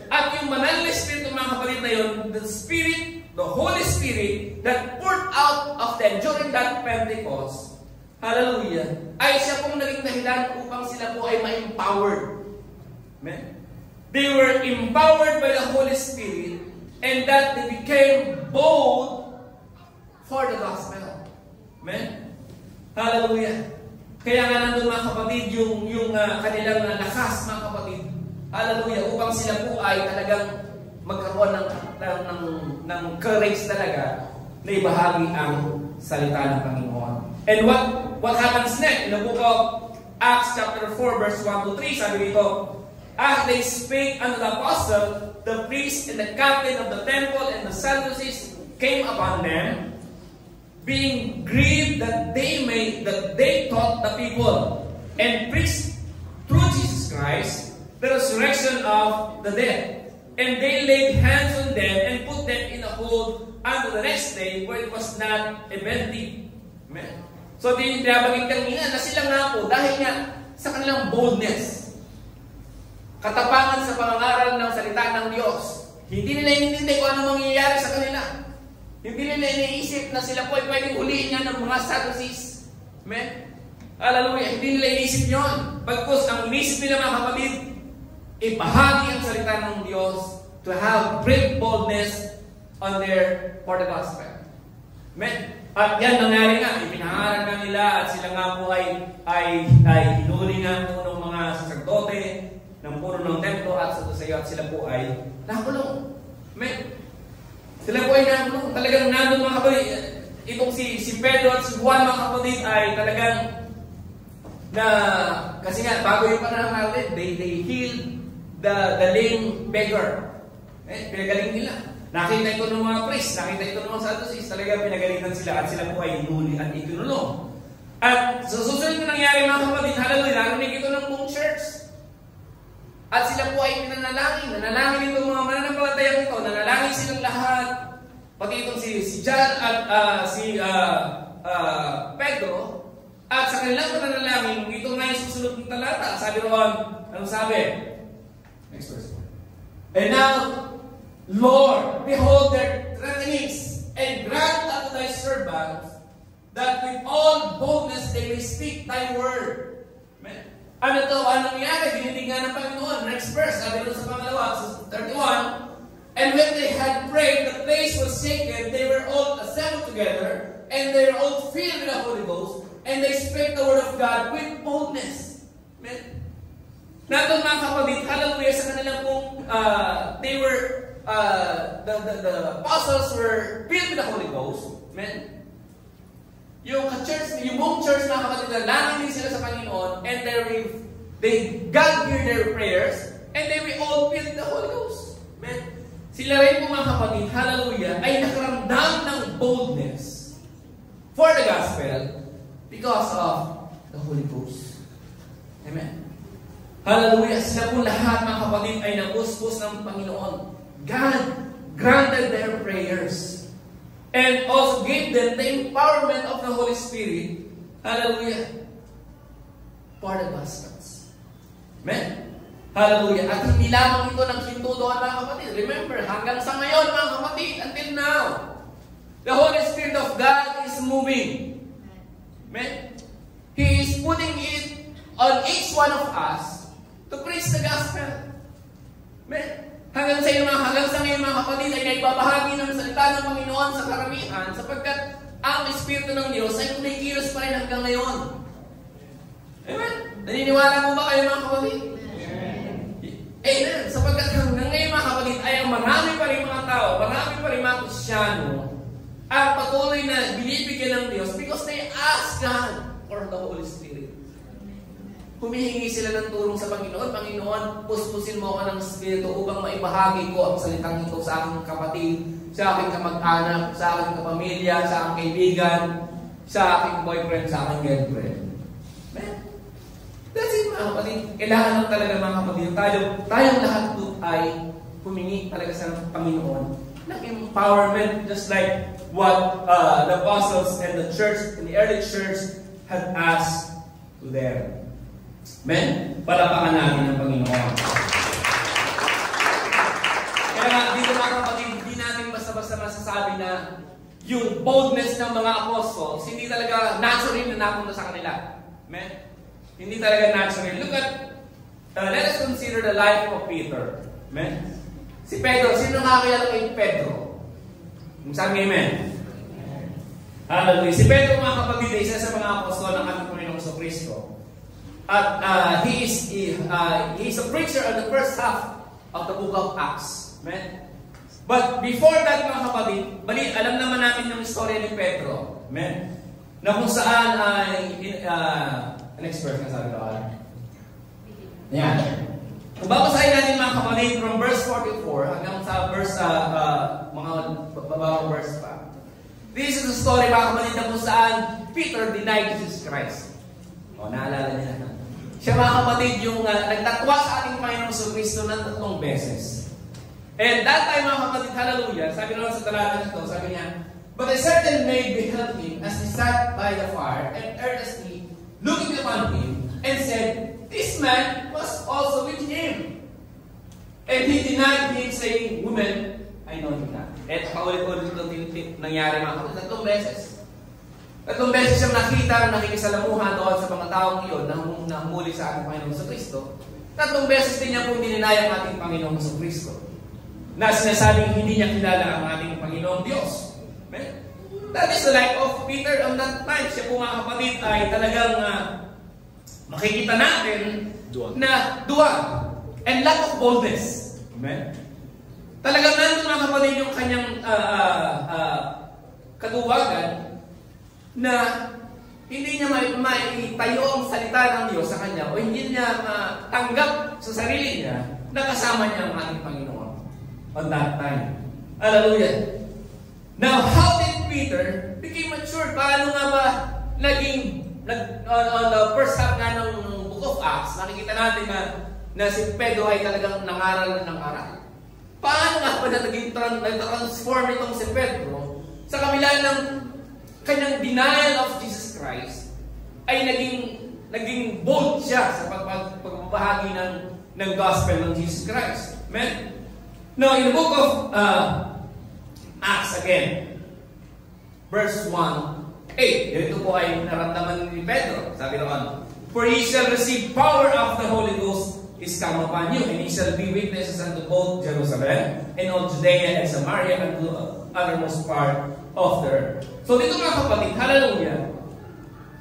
At yung banal na Espiritu, mga kapatid, na yun, the Holy Spirit that poured out of them during that Pentecost, hallelujah, ay siya pong naging dahilan upang sila po ay ma-empowered. Amen? They were empowered by the Holy Spirit, and that they became bold for the gospel. Amen? Hallelujah. Kaya nga nandun mga kapatid, yung kanilang lakas mga kapatid. Hallelujah, upang sila po ay talagang magkaroon ng courage talaga na ibahagi ang salita ng Panginoon. And what happens next? In the book of Acts chapter 4 verse 1 to 3, sabi dito, as they spake unto the apostle, the priest and the captain of the temple and the Sadducees came upon them, being grieved that they taught the people and preached through Jesus Christ the resurrection of the dead. And they laid hands on them and put them in a hold unto the next day, where it was not eventful. Amen. So, dinabagin kanina na sila nga po, dahil nga sa kanilang boldness, katapangan sa pangangaral ng salita ng Diyos, hindi nila inintindi kung anong mangyayari sa kanila. Hindi nila iniisip na sila po ay pwedeng huliin nga ng mga Sadducees. Amen? Hallelujah. Hindi nila iniisip yun. Pagkos ang inisip nila mga kapatid, ibahagi ang salita ng Diyos to have great boldness for the gospel. Amen? At yan nangyari nga, ipinaharan nga nila at sila nga po ay hinuli nga po ng mga saserdote ng puno ng templo at sa sila po ay nakulong. Amen? Sila po ay nakulong. Talagang nandun mga kapatid. Itong si Pedro at si Juan mga kapatid ay talagang kasi nga bago yung panahon natin, they healed the lame beggar. Pinagaling nila. Nakita ito ng mga priest, nakita ito ng mga Sadducees, talaga pinagalitan sila at sila po ay hinuli at ikinulong. At sa susunod na nangyari mga kapatid, hallelujah, narinig ito ng buong church. At sila po ay nanalangin itong mga mananampalatayang ito, nanalangin silang lahat, pati itong si John at si Pedro, at sa kanilang pananalangin, ito nga yung susunod ng talata. Sabi roon, anong sabi? Next verse. And now, Lord, behold their threatenings, and grant unto thy servants that with all boldness they may speak thy word. Amen. Ano to? Ano nangyari? Dinidigan ng Panginoon. Next verse, sabi doon sa pangalawa, sa 31, and when they had prayed, the place was shaken, they were all assembled together, and they were all filled with the Holy Ghost, and they spake the word of God with boldness. Amen. Nandun mga kapatid, hallelujah, sa kanilang kung they were the apostles were filled with the Holy Ghost. Amen. Yung buong church mga kapatid, nalangin din sila sa Panginoon, and God heard their prayers, and they were all filled with the Holy Ghost. Amen. Sila rin po mga kapatid, hallelujah, ay nakaramdam ng boldness for the gospel because of the Holy Ghost. Amen. Hallelujah. Sila po lahat mga kapatid ay napuspos ng Panginoon. God granted their prayers and also gave them the empowerment of the Holy Spirit. Hallelujah. For the gospels. Amen. Hallelujah. At hindi lamang ito ng hintudoan mga kapatid. Remember, hanggang sa ngayon mga kapatid, until now, the Holy Spirit of God is moving. Amen. He is putting it on each one of us to preach the gospel. Amen. Hanggang sa ngayon mga kapatid ay naibabahagi ng salita ng Panginoon sa karamihan sapagkat ang Espiritu ng Diyos ay kumikilos pa rin hanggang ngayon. Amen. Naniniwala mo ba kayo mga kapatid? Amen. Sapagkat hanggang ngayon mga kapatid ay ang marami pa rin mga tao, marami pa rin mga Kristyano ang patuloy na binibigyan ng Diyos because they ask God for the Holy Spirit. Humihingi sila ng tulong sa Panginoon. Panginoon, puspusin mo ako ng Espiritu upang maibahagi ko ang salitang ito sa aking kapatid, sa aking kamag-anak, sa aking kapamilya, sa aking kaibigan, sa aking boyfriend, sa aking girlfriend. Amen. That's it mga kapatid. Kailangan lang talaga mga kapatid. Tayong lahat po ay humingi talaga sa Panginoon ng empowerment just like what the apostles and the church, and the early church had asked to them. Amen? Palapakan natin ang Panginoon. Kaya dito mga kapatid, hindi natin basta-basta masasabi na yung boldness ng mga apostles, hindi talaga natural na napunta sa kanila. Amen? Hindi talaga natural. Look at, let us consider the life of Peter. Amen? Si Pedro, sino nakakilala kay Pedro? Sabi amen? Hallelujah. Si Pedro mga kapatid ay isa sa mga apostol ng ating Panginoong Jesucristo. At he is a preacher on the first half of the book of Acts. Amen? But before that, mga kapatid, alam naman natin yung istorya ni Pedro. Amen? Na kung saan ay next verse na sabi ko. Yan. Kung babasahin natin mga kapatid from verse 44 hanggang sa verse mga babawang verse pa. This is the story mga kapatid na kung saan Peter denied Jesus Christ. O, naalala niya. Siya mga kapatid yung nagtatwa sa ating Panginoong Kristo ng 3 beses. And that time mga kapatid, hallelujah, sabi naman sa talata nito, sabi niya, but a certain maid beheld him as he sat by the fire and earnestly looking upon him and said, this man was also with him. And he denied him saying, woman, I know him not. At paulit-ulit ito nangyari mga kapatid, 3 beses. 3 beses siyang nakita na nakikisalamuhan doon sa mga taong iyon na humuli sa ating Panginoong Kristo. 3 beses din niya po dininay ang ating Panginoong Kristo. Na sinasabing hindi niya kilala ang ating Panginoong Diyos. Amen? That is the life of Peter on that time. Siya po mga kapatid ay talagang makikita natin na duwag and lack of boldness. Amen? Talagang nandun mga kapatid yung kanyang kaduwagan na hindi niya maitayo ang salita ng Diyos sa kanya o hindi niya matanggap sa sarili niya na kasama niya ang ating Panginoon on that time. Hallelujah. Now, how did Peter became mature? Paano nga ba naging on the first half nga ng book of Acts, nakikita natin na si Pedro ay talagang nangaral ng aral. Paano nga ba nag-transform itong si Pedro sa kabila ng kanyang denial of Jesus Christ ay naging bold siya sa pagbabahagi ng gospel ng Jesus Christ. Amen? Now, in the book of Acts again, verse 1, 8, dito po ay naramdaman ni Pedro. Sabi naman, for ye shall receive power of the Holy Ghost is come upon you, and ye shall be witnesses unto both Jerusalem, and all Judea and Samaria, and to the uttermost part of the earth. So dito mga kapatid, hallelujah,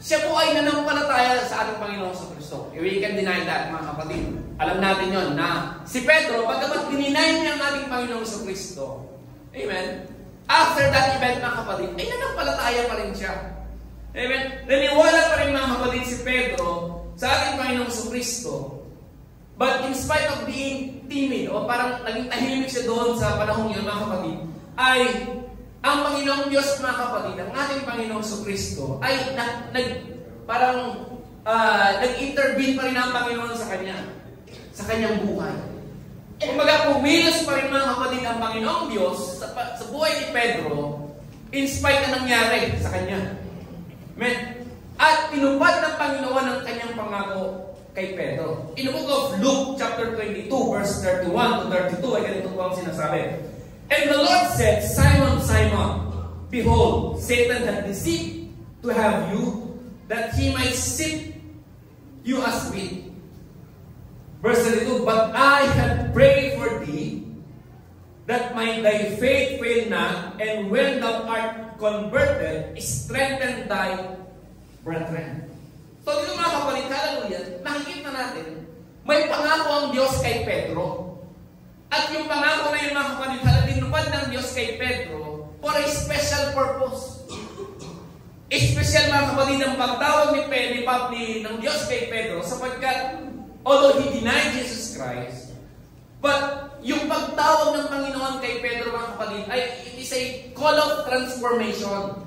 siya po ay nanampalataya sa ating Panginoon sa Kristo. We can deny that mga kapatid. Alam natin yon na si Pedro, pagkabat dininay niya ang ating Panginoon sa Kristo, amen, after that event mga kapatid, ay nanampalataya pa rin siya. Amen. Naniwala pa rin mga kapatid si Pedro sa ating Panginoong sa Kristo. But in spite of being timid, o parang naging tahimik siya doon sa panahong yun mga kapatid, ay ang Panginoong Diyos mga kapatid, ang ating Panginoong sa Kristo, ay nag-intervene pa rin ang Panginoon sa kanyang buhay. Kumbaga, pumilos pa rin mga kapatid ang Panginoong Diyos sa buhay ni Pedro in spite na nangyari sa kanya. Amen? At tinupad ng Panginoon ang kanyang pangako kay Pedro. In the book of Luke chapter 22 verse 31 to 32 ay ganito po ang sinasabi. And the Lord said, Simon, Simon, behold, Satan had deceived to have you, that he might sift you as wheat. Verse 32, but I had prayed for thee, that thy faith fail not, and when thou art converted, strengthen thy brethren. So dito mga kapatid, hallelujah, nakikita natin, may pangako ang Diyos kay Pedro. At yung pangako na yun mga kapatid, tinupad ng Diyos kay Pedro for a special purpose. Special mga kapatid ang pagtawag ng Diyos kay Pedro sapagkat although he denied Jesus Christ, but yung pagtawag ng Panginoon kay Pedro mga kapatid ay it is a call of transformation.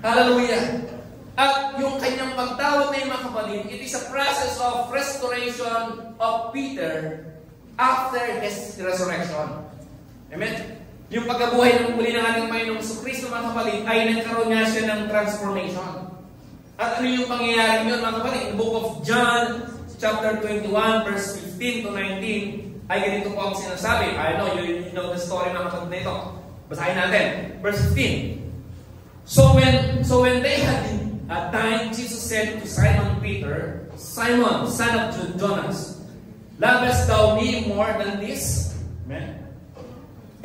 Hallelujah! At yung kanyang pagtawag na yung mga kapatid, it is a process of restoration of Peter after his resurrection. Amen? Yung pagkabuhay ng muli ng ating Panginoong Kristo mga kapatid ay nagkaroon nga siya ng transformation. At ano yung pangyayari yun mga kapatid? In the book of John chapter 21 verse 15 to 19 ay ganito po ang sinasabi. I know, you know the story mga kapatid na ito. Basahin natin. Verse 15. So when they had dined, Jesus said to Simon Peter, Simon, son of Jonas, lovest thou me more than this? Amen.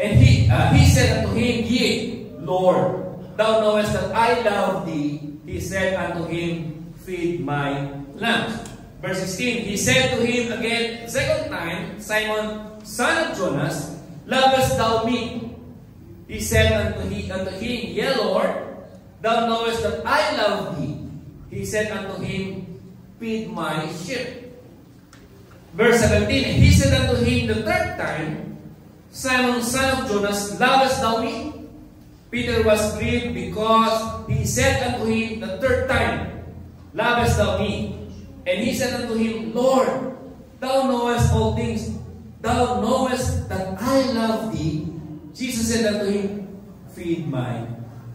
And he said unto him, Yea, Lord, thou knowest that I love thee. He said unto him, feed my lambs. Verse 16, he said to him again, second time, Simon, son of Jonas, lovest thou me? He said unto him, Yea, Lord, thou knowest that I love thee. He said unto him, feed my sheep. Verse 17, he said unto him the third time, Simon, son of Jonas, lovest thou me? Peter was grieved because he said unto him the third time, lovest thou me? And he said unto him, Lord, thou knowest all things. Thou knowest that I love thee. Jesus said unto him, feed my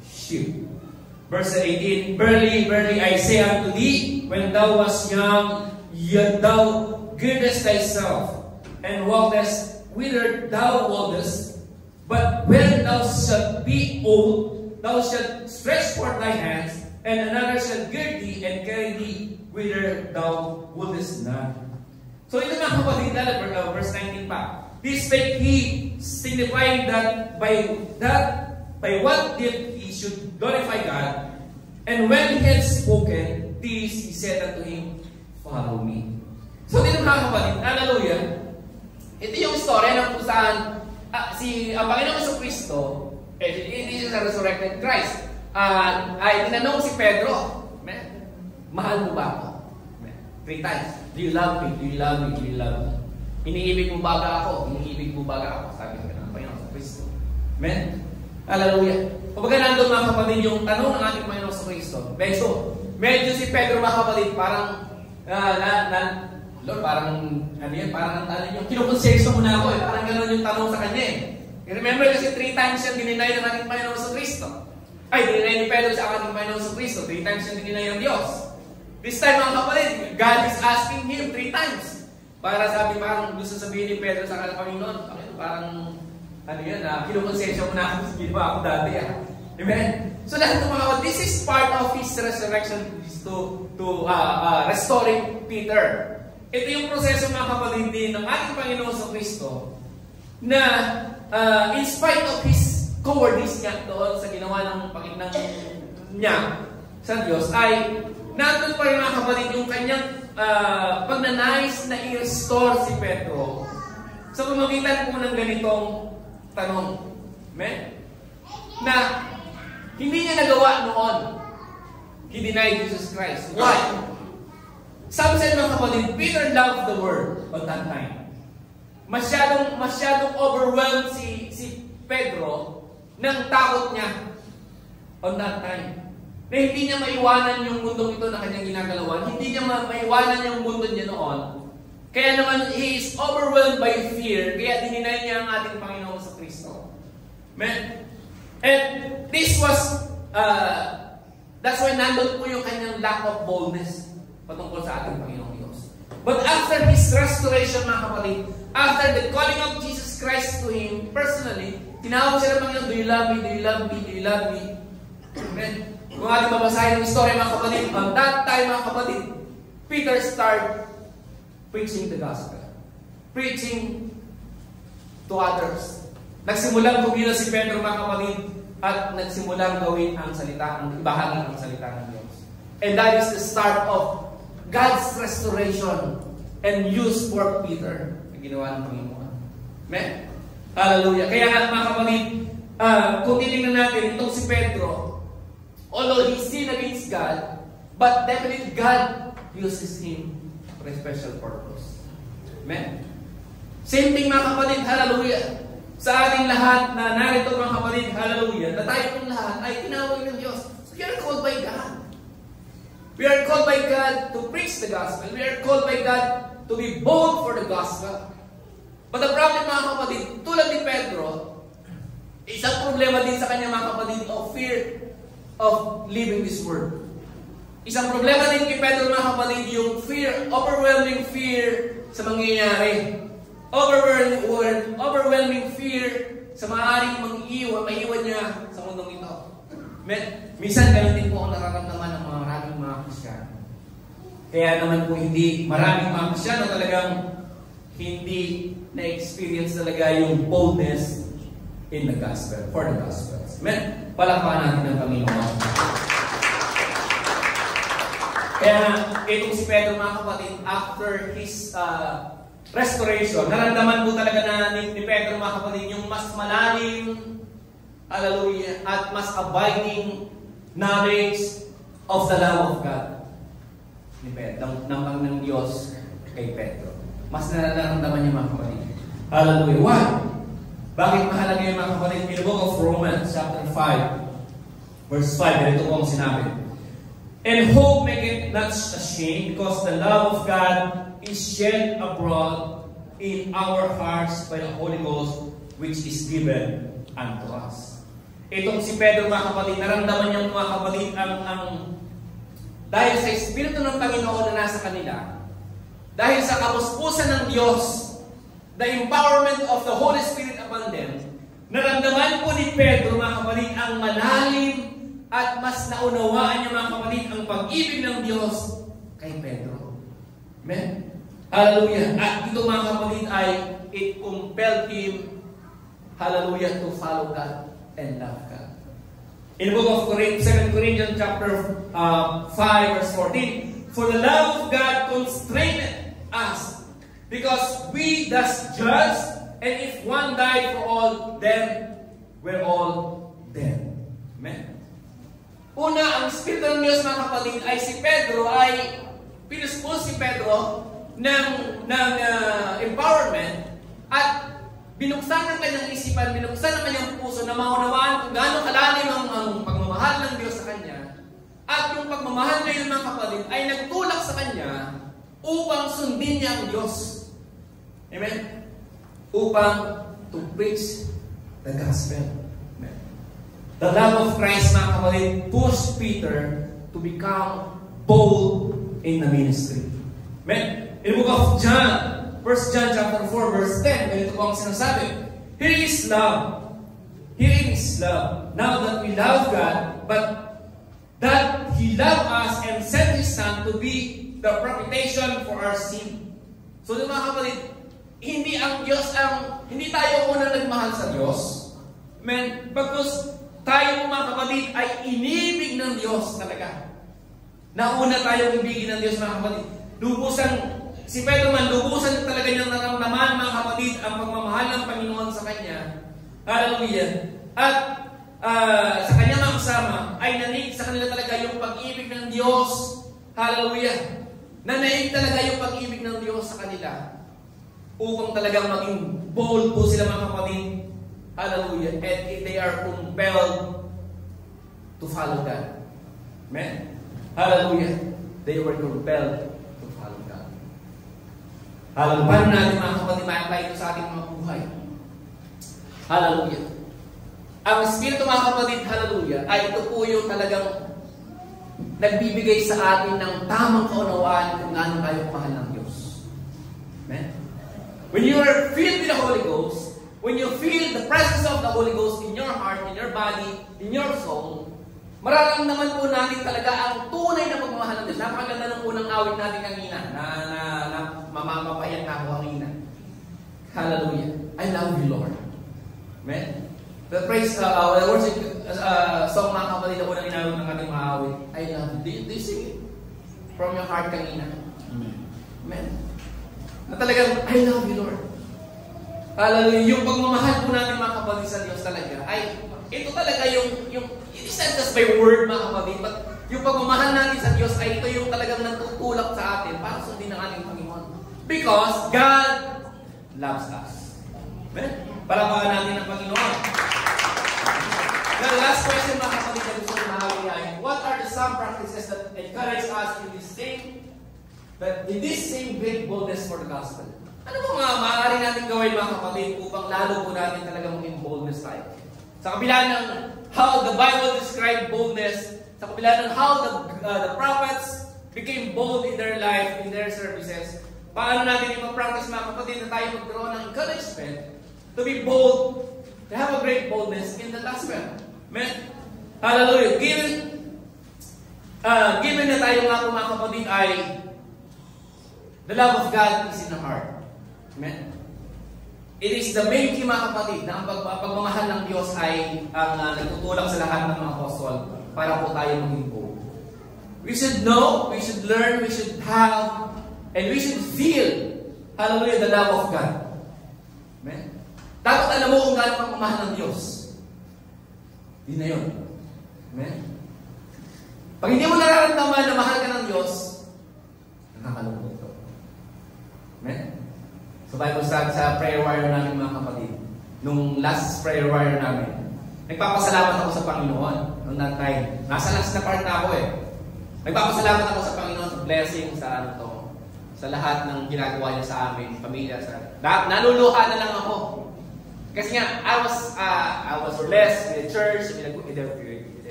sheep. Verse 18, Verily, verily, I say unto thee, when thou wast young, yet thou girdest thyself, and walkest whither thou wouldest. But when thou shalt be old, thou shalt stretch forth thy hands, and another shall gird thee and carry thee whither thou wouldest not. So ito mga kapatid, verse 19 pa. This spake he, signifying that by what did he should glorify God. And when he had spoken this, he said unto him, follow me. So dito mga kapatid, hallelujah, ito yung story ng kung saan ang Panginoong Jesucristo, hindi siya sa resurrected Christ, ay tinanong si Pedro, mahal mo ba ako? 3 times. Do you love me? Do you love me? Do you love me? Iniibig mo ba ako? Iniibig mo ba ako? Sabi ko ng Panginoon sa Kristo. Amen? Hallelujah. Kapag nandun mga kapatid yung tanong ng ating Panginoon sa Kristo, medyo si Pedro mga kapatid parang Lord, parang yung kinukonsensya mo na ako eh. Parang gano'n yung tanong sa kanya eh. Remember kasi 3 times siyang dininay ng ating Panginoon sa Kristo. Dininay ni Pedro sa ating Panginoon sa Kristo. 3 times siyang dininay ng Diyos. This time mga kapatid, God is asking him 3 times. Para parang gusto sabihin ni Pedro sa kanyang Panginoon, parang, kinukonsensya mo na ako sa ginawa ako dati Amen? So lahat ng mga kapatid, this is part of his resurrection to restoring Peter. Ito yung proseso mga kapatid din ng ating Panginoon sa Kristo na in spite of his cowardice niya doon sa ginawa ng Panginoon niya sa Diyos ay nandun pa rin mga kapatid yung kanyang pagnanais na i-restore si Pedro sa pamamagitan po ng ganitong tanong. Amen? Na hindi niya nagawa noon. He denied Jesus Christ. Why? Sabi sa mga kapatid, Peter loved the word on that time. Masyadong overwhelmed si Pedro ng takot niya on that time. Na hindi niya maiwanan yung mundong ito na kanyang ginagalawan. Hindi niya maiwanan yung mundo niya noon. Kaya naman, he is overwhelmed by fear. Kaya dininay niya ang ating Panginoon sa Kristo. Amen? And this was, that's why nandun po yung kanyang lack of boldness patungkol sa ating Panginoong Diyos. But after his restoration, mga kapatid, after the calling of Jesus Christ to him personally, tinawag siya ng Panginoon, do you love me? Do you love me? Do you love me? Amen? Kung ating babasahin ng story, mga kapatid, on that time, mga kapatid, Peter started preaching the gospel. Preaching to others. Nagsimulang bumila si Pedro, mga kapatid, at nagsimulang gawin ang salita, ibahagi ang salita ng Diyos. And that is the start of God's restoration and use for Peter na ginawa ng Panginoon. Amen? Hallelujah. Kaya nga mga kapatid, kung titingnan natin itong si Pedro, although he sinned against God, but definitely God uses him for a special purpose. Amen? Same thing mga kapatid, hallelujah. Sa ating lahat na narito mga kapatid, hallelujah, na tayo pong lahat ay tinawag ng Diyos. So we are called by God. We are called by God to preach the gospel. We are called by God to be bold for the gospel. But the problem mga kapatid, tulad ni Pedro, isang problema din sa kanya mga kapatid of fear of living this word. Isang problema din kay Pedro mga kapatid yung fear, overwhelming fear sa mangyayari. Overwhelming fear sa maaaring maiiwan niya sa mundong ito. Minsan ganun din po ang nararamdaman ng maraming mga Kristiyano. Kaya naman po maraming mga Kristiyano talagang hindi na-experience talaga yung boldness in the gospel, for the gospel. Amen? Palakpakan natin ang Panginoon. Kaya itong si Pedro mga kapatid, after his restoration, naramdaman po talaga na ni Pedro mga kapatid yung mas malalim, hallelujah, at mas abiding knowledge of the love of God ni Pedro, ng Diyos kay Pedro. Mas nararamdaman niya mga kapatid. Hallelujah. Why? Bakit mahalaga yung mga kapatid? In the book of Romans, chapter 5, verse 5, ganito po ang sinabi. And hope make it not ashamed, because the love of God is shed abroad in our hearts by the Holy Ghost, which is given unto us. Itong si Pedro mga kapatid, naramdaman niya mga kapatid dahil sa Espiritu ng Panginoon na nasa kanila, dahil sa kapuspusan ng Diyos, the empowerment of the Holy Spirit upon them, naramdaman po ni Pedro mga kapatid ang malalim at mas naunawaan niya mga kapatid ang pag-ibig ng Diyos kay Pedro. Amen? Hallelujah. At ito mga kapatid ay it compelled him, hallelujah, to follow God and love God. In the book of 2 Corinthians chapter 5 verse 14, for the love of God constraineth us, because we thus judge, and if one died for all, then we're all dead. Amen. Una, ang Espiritu ng Diyos mga kapatid ay si Pedro ay pinuspos si Pedro ng empowerment at binuksan ng kanyang isipan, binuksan ng kanyang puso na maunawaan kung gaano kalalim ang pagmamahal ng Diyos sa kanya. At yung pagmamahal na yun mga kapatid ay nagtulak sa kanya upang sundin niya ang Diyos. Amen? Upang to preach the gospel. Amen. The love of Christ mga kapatid pushed Peter to become bold in the ministry. Amen? In the book of John, 1 John chapter 4 verse 10, ganito po ang sinasabi. Here is love. Here is love. Now that we love God, but that He loved us and sent His Son to be the propitiation for our sin. So mga kapatid, hindi tayo unang nagmahal sa Diyos. Amen? Because tayo mga kapatid ay inibig ng Diyos talaga. Nauna tayong ibigin ng Diyos mga kapatid. Si Pedro man, lubusan talaga niyang naramdaman mga kapatid ang pagmamahal ng Panginoon sa kanya. Hallelujah. At sa kanya mga kasama ay nanig sa kanila talaga yung pag-ibig ng Diyos. Hallelujah. Nanaig talaga yung pag-ibig ng Diyos sa kanila. Upang talagang maging bold po sila mga kapatid. Hallelujah. And if they are compelled to follow God. Amen. Hallelujah. They were compelled to follow God. Hallelujah. Paano natin mga kapatid ma-apply ito sa ating mga buhay? Hallelujah. Ang Espiritu mga kapatid, hallelujah, ay ito po yung talagang nagbibigay sa atin ng tamang kaunawaan kung gaano tayo mahal ng Diyos. Amen? When you are filled with the Holy Ghost, when you feel the presence of the Holy Ghost in your heart, in your body, in your soul, mararamdaman po natin talaga ang tunay na pagmamahal ng Diyos. Napakaganda ng unang awit natin kanina na mamapayan na ako kanina. Hallelujah. I love you, Lord. Amen? The praise, the worship song mga kapatid na unang inawit ng ating mga awit. I love you. Do you sing it? From your heart kanina. Amen. Amen. Na talagang, I love you, Lord. Hallelujah. Yung pagmamahal po natin mga kapatid sa Diyos talaga, ay, ito talaga yung it is not just by word mga kapatid, but yung pagmamahal natin sa Diyos ay ito yung talagang nagtutulak sa atin para sundin ang ating Panginoon. Because God loves us. Amen? Palapakan natin ang Panginoon. The last question mga kapatid na gusto ko mahawin ay, what are the some practices that encourage us in this same great boldness for the gospel? Ano ba mga maaari natin gawin mga kapatid upang lalo po natin talagang maging boldness tayo? Sa kabila ng how the Bible described boldness, sa kabila ng how the prophets became bold in their life, in their services, paano natin ipapractice mga kapatid na tayo magkaroon ng encouragement to be bold, to have a great boldness in the gospel. Amen? Hallelujah. Given na tayo nga po mga kapatid ay the love of God is in the heart. Amen? It is the main key mga kapatid na ang pagmamahal ng Diyos ay ang nagtutulak sa lahat ng mga apostol para po tayo maging bold. We should know, we should learn, we should have, and we should feel, hallelujah, the love of God. Amen? Dapat alam mo kung gaano kang mamahal ng Diyos. Yun na yun. Amen? Pag hindi mo nararamdaman na mahal ka ng Diyos, nakakalungkot ka. Amen? So Bible study sa prayer warrior namin mga kapatid, nung last prayer warrior namin, nagpapasalamat ako sa Panginoon. Noong that time, nasa last na part na ako eh. Nagpapasalamat ako sa Panginoon sa blessing, sa ano to, sa lahat ng ginagawa niya sa amin, pamilya, sa naluluha na lang ako. Kasi nga, I was blessed with the church, with the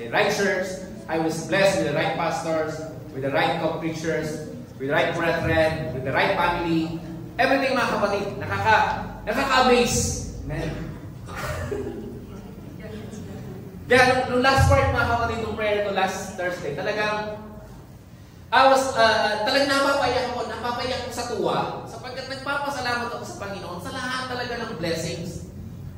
right church. I was blessed with the right pastors, with the right co-preachers, with the right brethren, with the right family. Everything mga kapatid, nakaka-amaze. Amen. Kaya nung last part mga kapatid, nung prayer to last Thursday, talagang talagang napapayak ako sa tuwa sapagkat nagpapasalamat ako sa Panginoon sa lahat talaga ng blessings.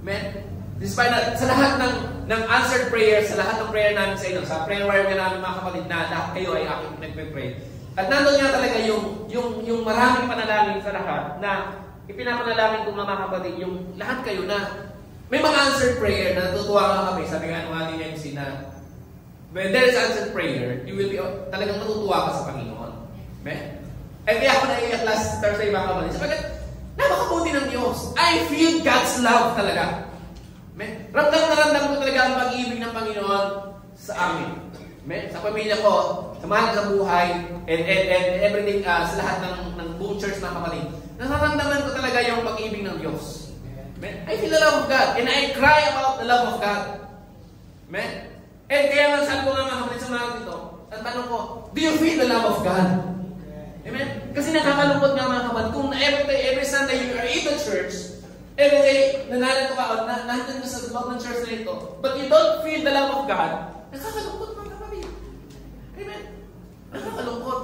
Amen? Despite sa lahat ng answered prayers, sa lahat ng prayer namin sa inyo, sa prayer warrior namin mga kapatid na lahat kayo ay aking nagpe-pray. At nandun nga talaga yung maraming panalangin sa lahat na ipinapanalangin ko mga kapatid, yung lahat kayo na may mga answered prayer na natutuwa nga kami. Sabi nga ng ating MC na when there is answered prayer, you will be talagang matutuwa ka sa Panginoon. Amen? Eh kaya ako naiiyak last Thursday mga kapatid. Sabagat, napakabuti ng Diyos. I feel God's love talaga. Amen? Ramdam na ramdam ko talaga ang pag-ibig ng Panginoon sa amin. Amen? Sa pamilya ko, sa mahal sa buhay, and everything, sa lahat ng buong church mga kapatid. Nararamdaman ko talaga yung pag-ibig ng Diyos. Amen? I feel the love of God. And I cry about the love of God. Amen? And kaya nga sabi ko nga mga kapatid sa mga dito, ang tanong ko, do you feel the love of God? Amen? Kasi nakakalungkot nga mga kapatid, kung every Sunday you are in the church, every day, nanalo ka o nandun ka sa loob ng church na ito, but you don't feel the love of God, nakakalungkot mga kapatid. Amen? Nakakalungkot.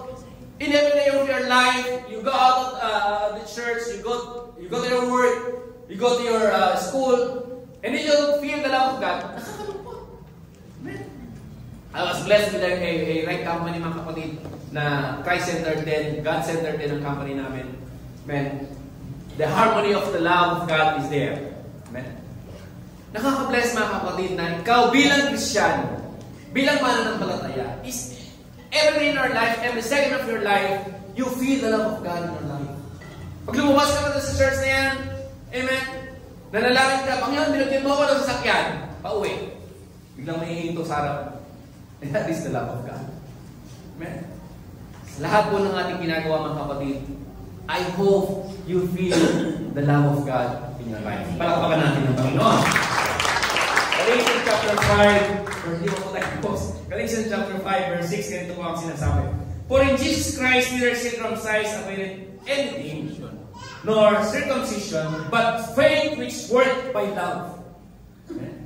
In every day of your life, you go out of the church, you go to your work, you go to your school, and then you don't feel the love of God, nakakalungkot. Amen? I was blessed with a right company mga kapatid na Christ-centered din, God-centered din ang company namin. Amen? The harmony of the love of God is there. Amen? Nakaka-bless mga kapatid na ikaw bilang Kristyano, bilang mananampalataya, is every day in our life, every second of your life, you feel the love of God in your life. Pag lumabas ka na sa church na yan, amen, nanalangin ka, Panginoon, binigyan mo ako ng sasakyan, pauwi. Biglang may hihinto sa harap. And that is the love of God. Amen? Sa lahat po ng ating ginagawa mga kapatid, I hope you feel the love of God in your life. Palakpakan natin ng Panginoon. Galatians chapter 5, Galatians chapter 5, verse 6, ganito po ang sinasabi. For in Jesus Christ, neither circumcised availeth anything, nor circumcision, but faith which worketh by love. Amen?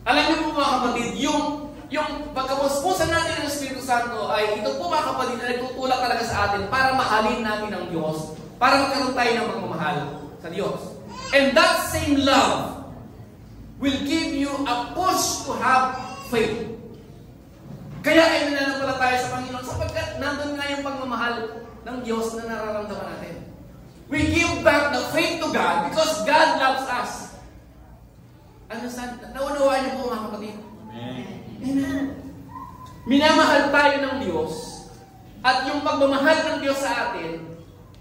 Alam niyo po mga kapatid, yung pagkapuspusan natin ng Espiritu Santo ay ito po mga kapatid na nagtutulak talaga sa atin para mahalin natin ang Diyos, para magkaroon tayo ng pagmamahal sa Diyos. And that same love will give you a push to have faith. Kaya ay nananampalataya sa Panginoon sapagkat nandun nga yung pagmamahal ng Diyos na nararamdaman natin. We give back the faith to God because God loves us. Understand? Naunawaan niyo po mga kapatid? Amen. Minamahal tayo ng Diyos at yung pagmamahal ng Diyos sa atin,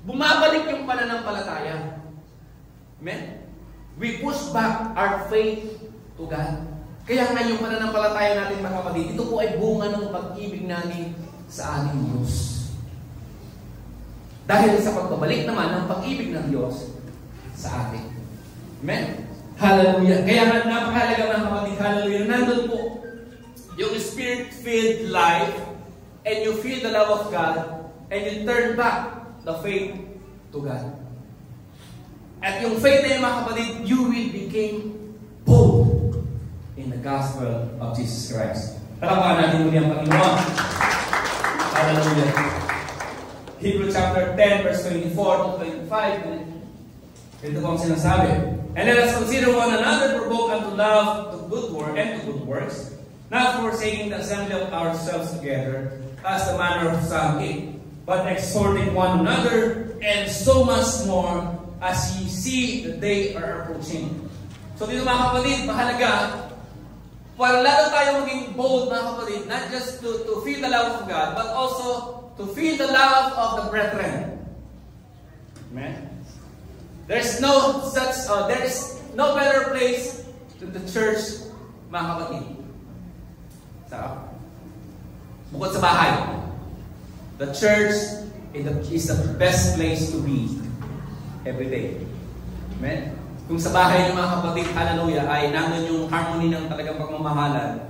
bumabalik yung pananampalataya. Amen? We push back our faith to God. Kaya nga yung pananampalataya natin mga kapatid, ito po ay bunga ng pag-ibig natin sa ating Diyos. Dahil sa pagbabalik naman ng pag-ibig ng Diyos sa atin. Amen? Hallelujah. Kaya nga napakahalaga mga kapatid, hallelujah. Nandun po yung Spirit-filled life and you feel the love of God and you turn back the faith to God. At yung faith na yun mga kapatid, you will become bold in the gospel of Jesus Christ. Talapakan natin muli ang Panginoon. Hallelujah. Hebrews chapter 10 verse 24 to 25. Ito po ang sinasabi. And let us consider one another, provoke unto love, to good work and to good works, not forsaking the assembly of ourselves together, as the manner of some is, but exhorting one another, and so much more as ye see that they are approaching. So dito mga kapatid, mahalaga, para lalo tayo maging bold mga kapatid, not just to feel the love of God, but also to feel the love of the brethren. Amen? There is no better place than the church, mga kapatid. Bukod sa bahay, the church is the best place to be every day. Amen? Kung sa bahay ng mga kapatid, hallelujah, ay nandun yung harmony ng talagang pagmamahalan,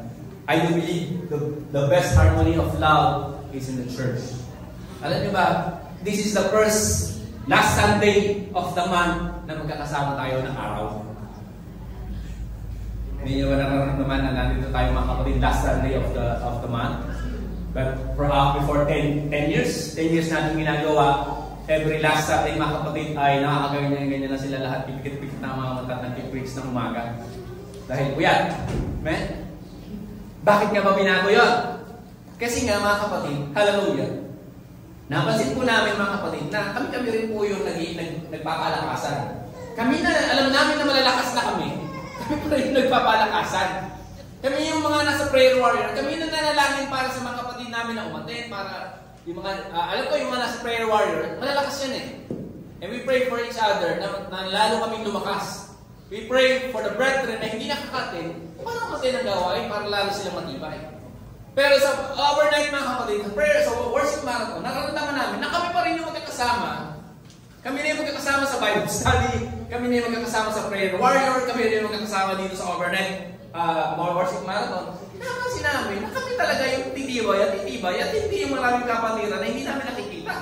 I do believe the best harmony of love is in the church. Alam niyo ba, this is the last Sunday of the month na magkakasama tayo ng araw. Hindi nyo ba nararamdaman na nandito tayo mga kapatid last Sunday of the month? But before 10 years natin ginagawa, every last Sunday mga kapatid ay nakakaganyan na sila lahat, pipikit-pikit na mga mata ng kikwits ng umaga. Dahil puyat. Amen? Bakit nga ba binago yun? Kasi nga mga kapatid, hallelujah, napansin po namin mga kapatid na kami rin po yung nagpapalakasan. Kami na, alam namin na malalakas na kami pa rin nagpapalakasan. Kami yung mga nasa prayer warrior, kami na nanalangin para sa mga kapatid namin na umaten, para yung mga, alam ko yung mga nasa prayer warrior, malalakas yan eh. And we pray for each other na lalo kaming lumakas. We pray for the brethren na hindi nakakatin, para umaten ang gawain, para lalo silang matibay. Pero sa overnight mga kapatid, sa prayer, sa worship marathon, nararamdaman namin na kami pa rin yung magkakasama. Kami rin yung magkakasama sa Bible study, kami rin yung magkakasama sa prayer warrior, kami rin yung magkakasama dito sa overnight worship marathon. Napansin namin na kami talaga yung titibay at hindi yung maraming kapatiran na hindi namin nakikita.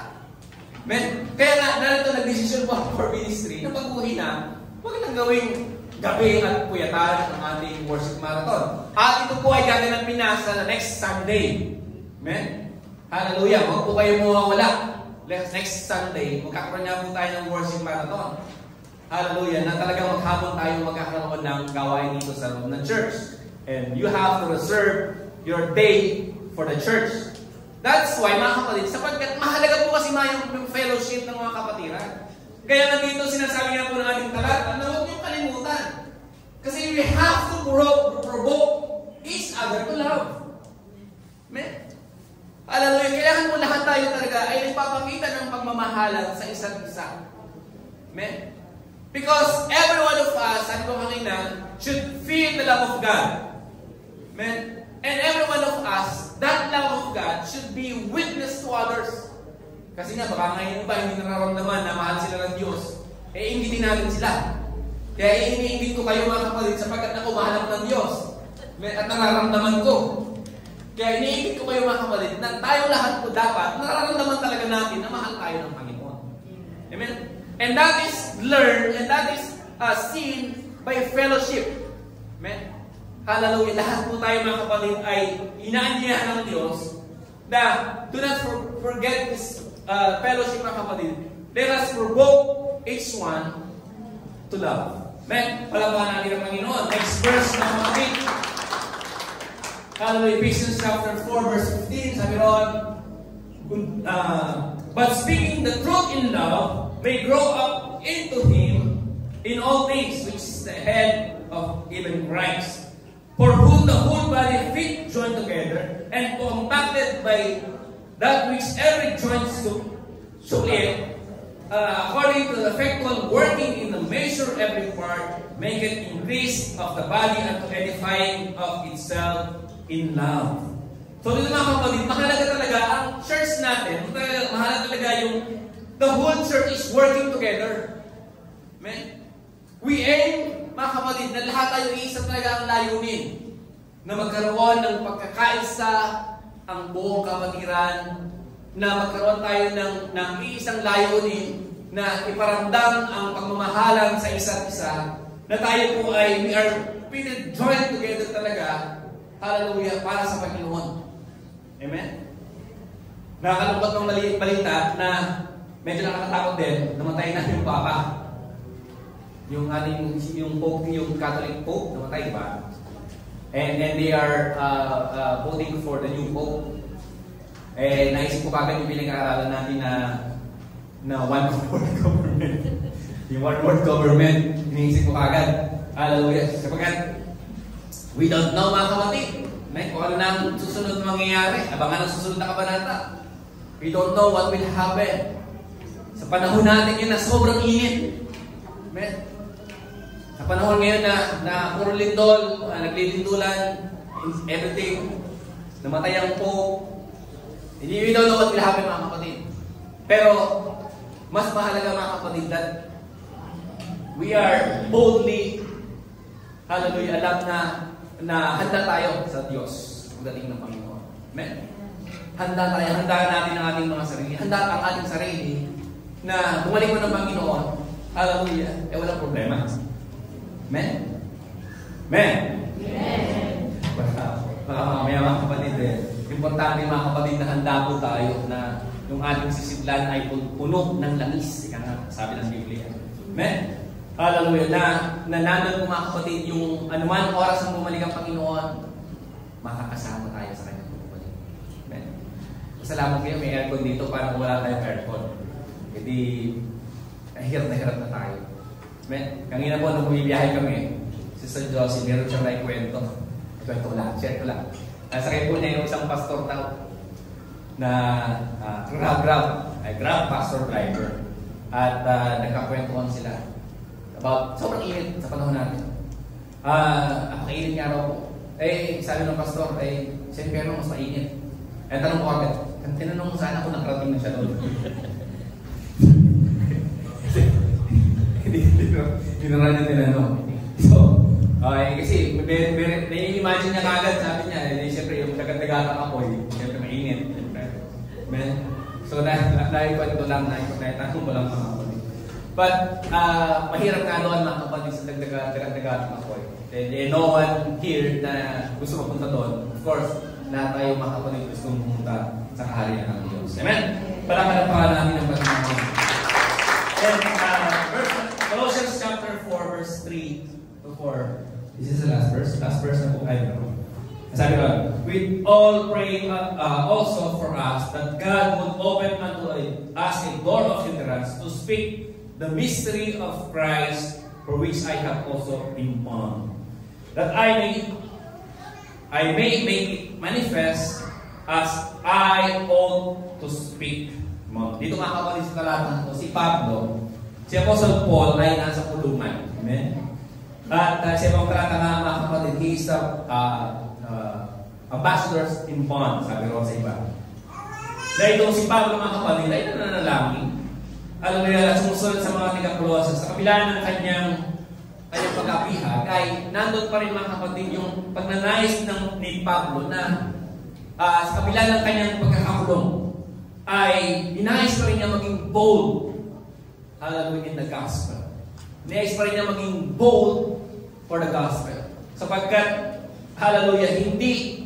Men, kaya nga, narito nag-decision po for ministry na pag-uwi na, huwag nang gawing gabi at puyatan ng ating worship marathon. At ito po ay gaganang pinasa na next Sunday. Amen? Hallelujah. Huwag po kayo mawawala. Next Sunday, magkakaroon na po tayo ng worship marathon. Hallelujah. Na talagang maghabang tayo magkakaroon ng gawain dito sa loob ng church. And you have to reserve your day for the church. That's why, mga kapatid, sapagkat mahalaga po kasi yung fellowship ng mga kapatiran. Kaya nga dito sinasabi nga po ng ating talata na huwag niyong kalimutan. Kasi we have to provoke each other to love. Amen? Hallelujah. Kailangan po lahat tayo talaga ay nagpapakita ng pagmamahalan sa isa't isa. Amen? Because every one of us, sabi ko kanina, should feel the love of God. Amen? And every one of us, that love of God should be witness to others. Kasi nga, baka ngayon ba hindi nararamdaman na mahal sila ng Diyos, eh inggitin natin sila. Kaya iniingit ko kayo mga kapatid sapagkat ako mahal ako ng Diyos. At nararamdaman ko. Kaya iniingit ko kayo mga kapatid na tayo lahat po dapat nararamdaman talaga natin na mahal tayo ng Panginoon. Amen? And that is learned and that is seen by fellowship. Amen? Hallelujah. Lahat po tayo mga kapatid ay inaanyayahan ng Diyos na do not forget this fellowship mga kapatid. Let us provoke each one to love. Amen? Palabahan natin ang Panginoon. Next verse mga kapatid. Hallelujah. Ephesians chapter 4 verse 15. Sabi ron, but speaking the truth in love may grow up into Him in all things, which is the head of even Christ. For whom the whole body fit joined together and compacted by that which every joint supply, according to the effectual working in the measure every part, make it increase of the body unto edifying of itself in love. So dito mga kapatid, mahalaga talaga ang church natin, mahalaga talaga yung the whole church is working together. Amen? We aim, mga kapatid, na lahat tayo iisa talaga ang layunin na magkaroon ng pagkakaisa ang buong kapatiran, na magkaroon tayo ng iisang layunin na iparamdam ang pagmamahalan sa isa't isa, na tayo po ay we are really joined together talaga, hallelujah, para sa Panginoon. Amen? Nakakalungkot ng balita na medyo nakakatakot din, namatay na yung Papa. Yung Pope, yung Catholic Pope, namatay ba? And they are voting for the new Pope. naisip ko kagad yung pinag-aaralan natin na one world government. Yung one world government, iniisip ko kagad. Hallelujah. Sapagkat we don't know, mga kapatid, kung ano na ang susunod mangyayari. Abangan ang susunod na kabanata. We don't know what will happen. Sa panahon natin yun na sobrang init. Amen. Sa panahon ngayon na puro lindol, naglilindulan, everything, namatay ang Pope. We don't know what will happen, mga kapatid. Pero, mas mahalaga, mga kapatid, that we are boldly, hallelujah, alam na handa tayo sa Diyos pagdating ng Panginoon. Amen? Handa tayo, handa natin ang ating mga sarili. Handa ang ating sarili na bumalik mo ng Panginoon. Hallelujah. Walang problema. Amen? Amen? Amen. Baka mamaya, mga kapatid, importante, mga kapatid, na handa po tayo na yung ating sisidlan ay puno ng langis. Ika nga, sabi ng Biblia. Amen? Hallelujah. Na nandun po, mga kapatid, yung anuman oras ang bumalik ang Panginoon, makakasama tayo sa kanyang bumalik. Amen? Salamat kayo, may aircon dito, parang wala tayong aircon. Hindi, hirap na tayo. Amen? Kanina po, nung bumibiyahe kami, si San Jose, meron siyang naikwento. Kwento ko lang, share ko lang. Nasakay po niya yung isang pastor daw na Grab pastor driver. At nagkakwentuhan sila about sobrang init sa panahon natin. Napakainit nga raw po. Sabi ng pastor, siyempre mas mainit. Tanong ko agad, tinanong sana kung nakarating na siya doon. Hindi na rin tinanong. So, kasi nai-imagine niya kagad, sabi niya, siyempre yung nagkatagalang apoy, siyempre mainit. So, naikwento lang, naitanong ko lang mga apoy. But, mahirap nga doon, mga kapatid, sa nagkatagalang apoy. No one here na gusto mapunta doon. Of course, lahat tayo mga kapatid gusto pumunta sa kaharian ng Diyos. Amen? Palakaran pa namin ang Panginoon. And, Colossians chapter 4, verse 3 to 4. This is the last verse. Last verse na po kayo. Sabi ko, with all praying also for us, that God would open unto us a door of utterance to speak the mystery of Christ, for which I have also been born, that I may make it manifest as I ought to speak. Dito mga kapatid sa talata ko, si Pablo, si Apostle Paul ay nasa kulungan. Amen? At sa ibang talata nga mga kapatid, he is the ambassadors in bond, sabi ko sa iba. Dahil itong si Pablo mga kapatid ay nananalangin. Alam niya, sumusunod sa mga tiga-Colosas, sa kabila ng kanyang pag-apihag, ay nandun pa rin mga kapatid yung pagnanais ni Pablo na sa kabila ng kanyang pagkakakulong, ay inais pa rin niya maging bold, hallelujah, in the gospel. Inais pa rin niya maging bold for the gospel. Sapagkat, hallelujah, hindi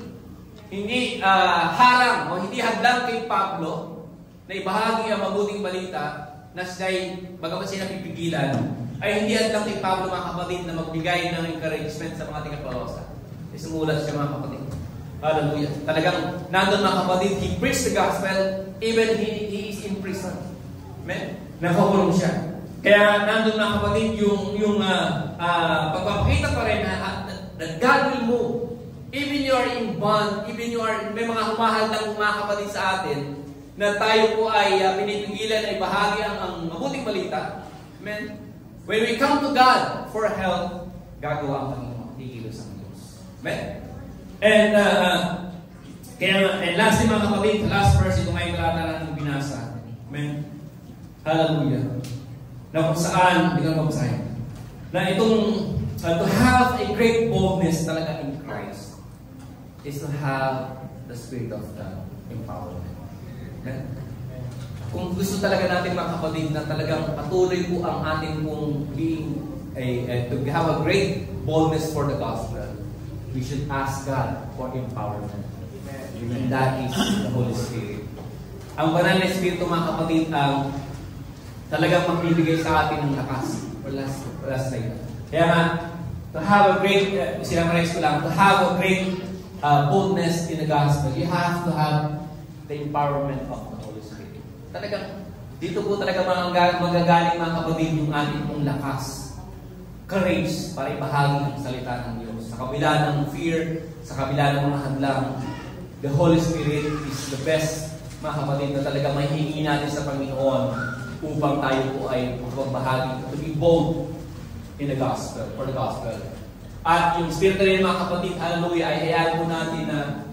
harang o hindi hadlang kay Pablo na ibahagi ang mabuting balita na siya'y, bagamat siya napipigilan, ay hindi hadlang kay Pablo mga kapatid na magbigay ng encouragement sa mga tiga-Colosa. Sumulat siya mga kapatid. Hallelujah. Talagang nandun mga kapatid, he preached the gospel even he is in prison. Amen? Nakakulong siya. Kaya nandun mga kapatid yung pagpapakita pa rin that God will move. Even you are in bond, even you are, may mga humahal ng mga kapatid sa atin, na tayo po ay pinipigilan ay bahagi ang mabuting balita. Amen? When we come to God for help, gagawa ang Panginoon. Tigilos ang Diyos. Amen? And lastly mga kapatid, last verse, itong ay talata ng binasa. Amen? Hallelujah. Na kung saan, hindi ka mabasahin. Na itong, to have a great boldness talaga in Christ is to have the Spirit of God empowerment. Amen? Kung gusto talaga natin mga kapatid na talagang patuloy po ang ating pong being, to have a great boldness for the gospel, we should ask God for empowerment. And that is the Holy Spirit. Ang banal na Espiritu mga kapatid ang talagang magbibigay sa atin ng lakas. Last slide. Kaya nga, to have a great, to have a great boldness in the gospel, you have to have the empowerment of the Holy Spirit. Talagang, dito po talaga magagaling mga kapatid yung ating pong lakas, courage para ibahagi ang salita ng Diyos. Sa kabila ng fear, sa kabila ng mga hadlang, the Holy Spirit is the best, mga kapatid, na talaga mahihingi natin sa Panginoon upang tayo po ay magbahagi, to be bold in the gospel, for the gospel. At yung Spirit rin, mga kapatid, hallelujah, ay hayaan po natin na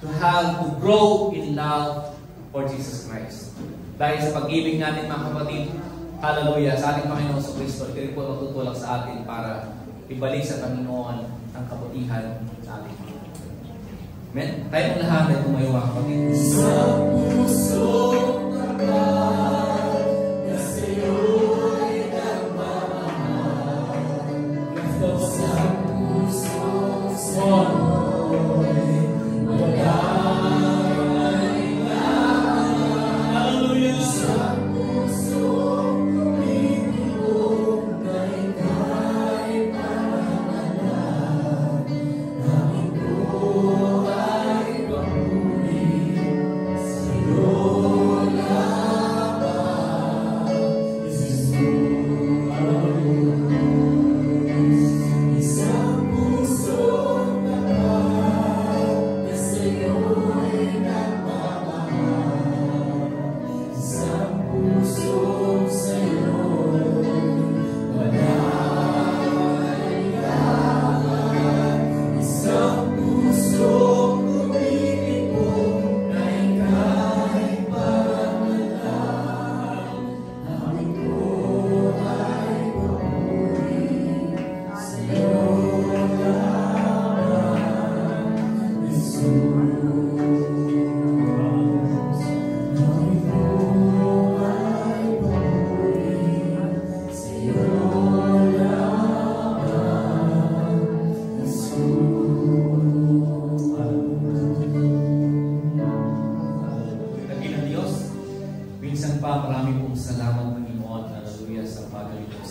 to grow in love for Jesus Christ. Dahil sa pag-ibig natin, mga kapatid, hallelujah, sa ating Panginoon sa Kristo, ito rin po matutulak sa atin para ibalik sa Panginoon ang kabutihan sa ating Panginoon. Amen? Tayo ng lahat ay tumayo, mga kapatid. Sa puso na ba, na sa'yo'y nagmamahal. Sa puso sa'yo'y wala.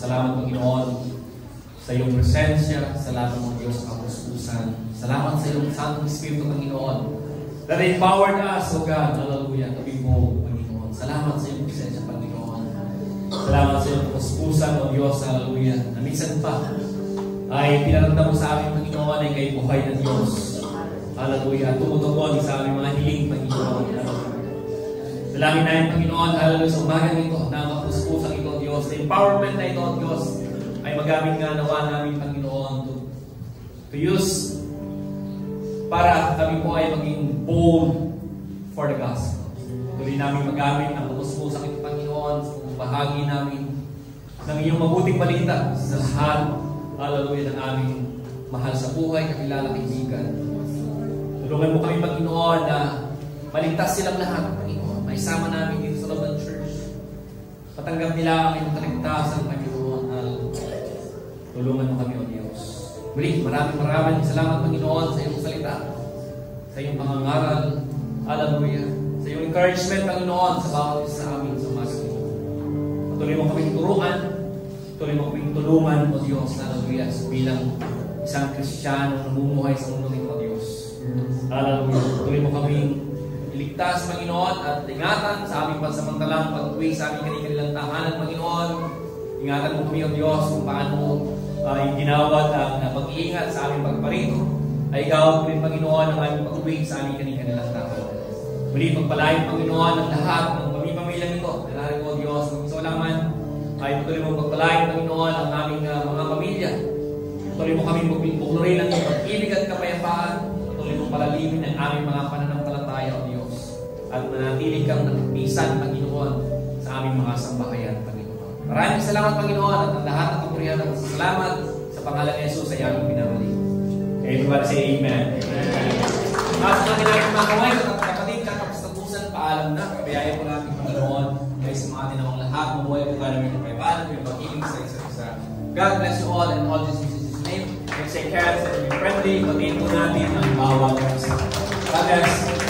Salamat, Panginoon, sa iyong presensya. Salamat, mga Diyos, sa kapustusan. Salamat sa iyong Santong Espiritu, Panginoon, that empowered us, O God, hallelujah, to be bold, Panginoon. Salamat sa iyong presensya, Panginoon. Salamat sa iyong kapustusan, O Diyos, hallelujah, na minsan pa ay pinaramdam mo sa amin, Panginoon, ay kay buhay na Diyos. Hallelujah. Tumutugon sa aming mga hiling, Panginoon. Dalangin namin, Panginoon, hallelujah, sa umagang ito, na ang kapuspusang ito, Diyos, the empowerment na ito, Diyos, ay magamit nga nawa namin, Panginoon, to use para kami po ay maging bold for the gospel. Tuloy namin magamit ang kapuspusang ito, Panginoon, sa bahagi namin ng iyong mabuting balita sa lahat, hallelujah, ng aming mahal sa buhay, kakilala, kaibigan. Tulungan mo kami, Panginoon, na maligtas silang lahat, Panginoon. Maisama namin dito sa loob ng church. Patanggap nila ang iyong kaligtasan, Panginoon. Tulungan mo kami, O Diyos. Muli, maraming salamat, Panginoon, sa iyong salita, sa iyong pangangaral, hallelujah, sa iyong encouragement, Panginoon, sa bawat isa sa amin sa umaga ito. Patuloy mo kaming turuan, patuloy mo kaming tulungan, O Diyos, hallelujah, bilang isang Kristiyano na namumuhay sa mundo nito, O Diyos. Hallelujah. Tuloy mo kaming iligtas, Panginoon, at ingatan sa aming pansamantalang pag-uwi sa aming kanilang tahanan, Panginoon. Ingatan mo kami, O Diyos, kung paano yung ginawat ang pag-iingat sa aming pagparito ay ikaw rin, Panginoon, ang aming pag-uwi sa aming kanilang tahanan. Muli, pagpalain, Panginoon, ang lahat ng pamilya ito. Dalarin mo, O Diyos, kung isa laman ay tuloy mo pagpalain, Panginoon, ang aming mga pamilya. Tuloy mo kami buklurin ang iyong pag-ibig at kapayapaan. Tuloy mo palalimin ang aming mga pananampalataya, O Diyos. At manatili kang nagpisan, Panginoon, sa aming mga sambahayan, Panginoon. Maraming salamat, Panginoon, at ang lahat ng kapurihan at salamat sa pangalan ni Jesus ay aming pinamali. Everybody say Amen. At sa natin mga kamay, kapatid, katapusan, paalam na. Kaya po natin, Panginoon, ay sumatin ang lahat. Mabuhay po ka namin ng kaibahan, may pag-ibig sa isa't isa. God bless you all and all this in Jesus' name. Let's say care, let's be friendly, patiin po natin ang bawat isa. God bless.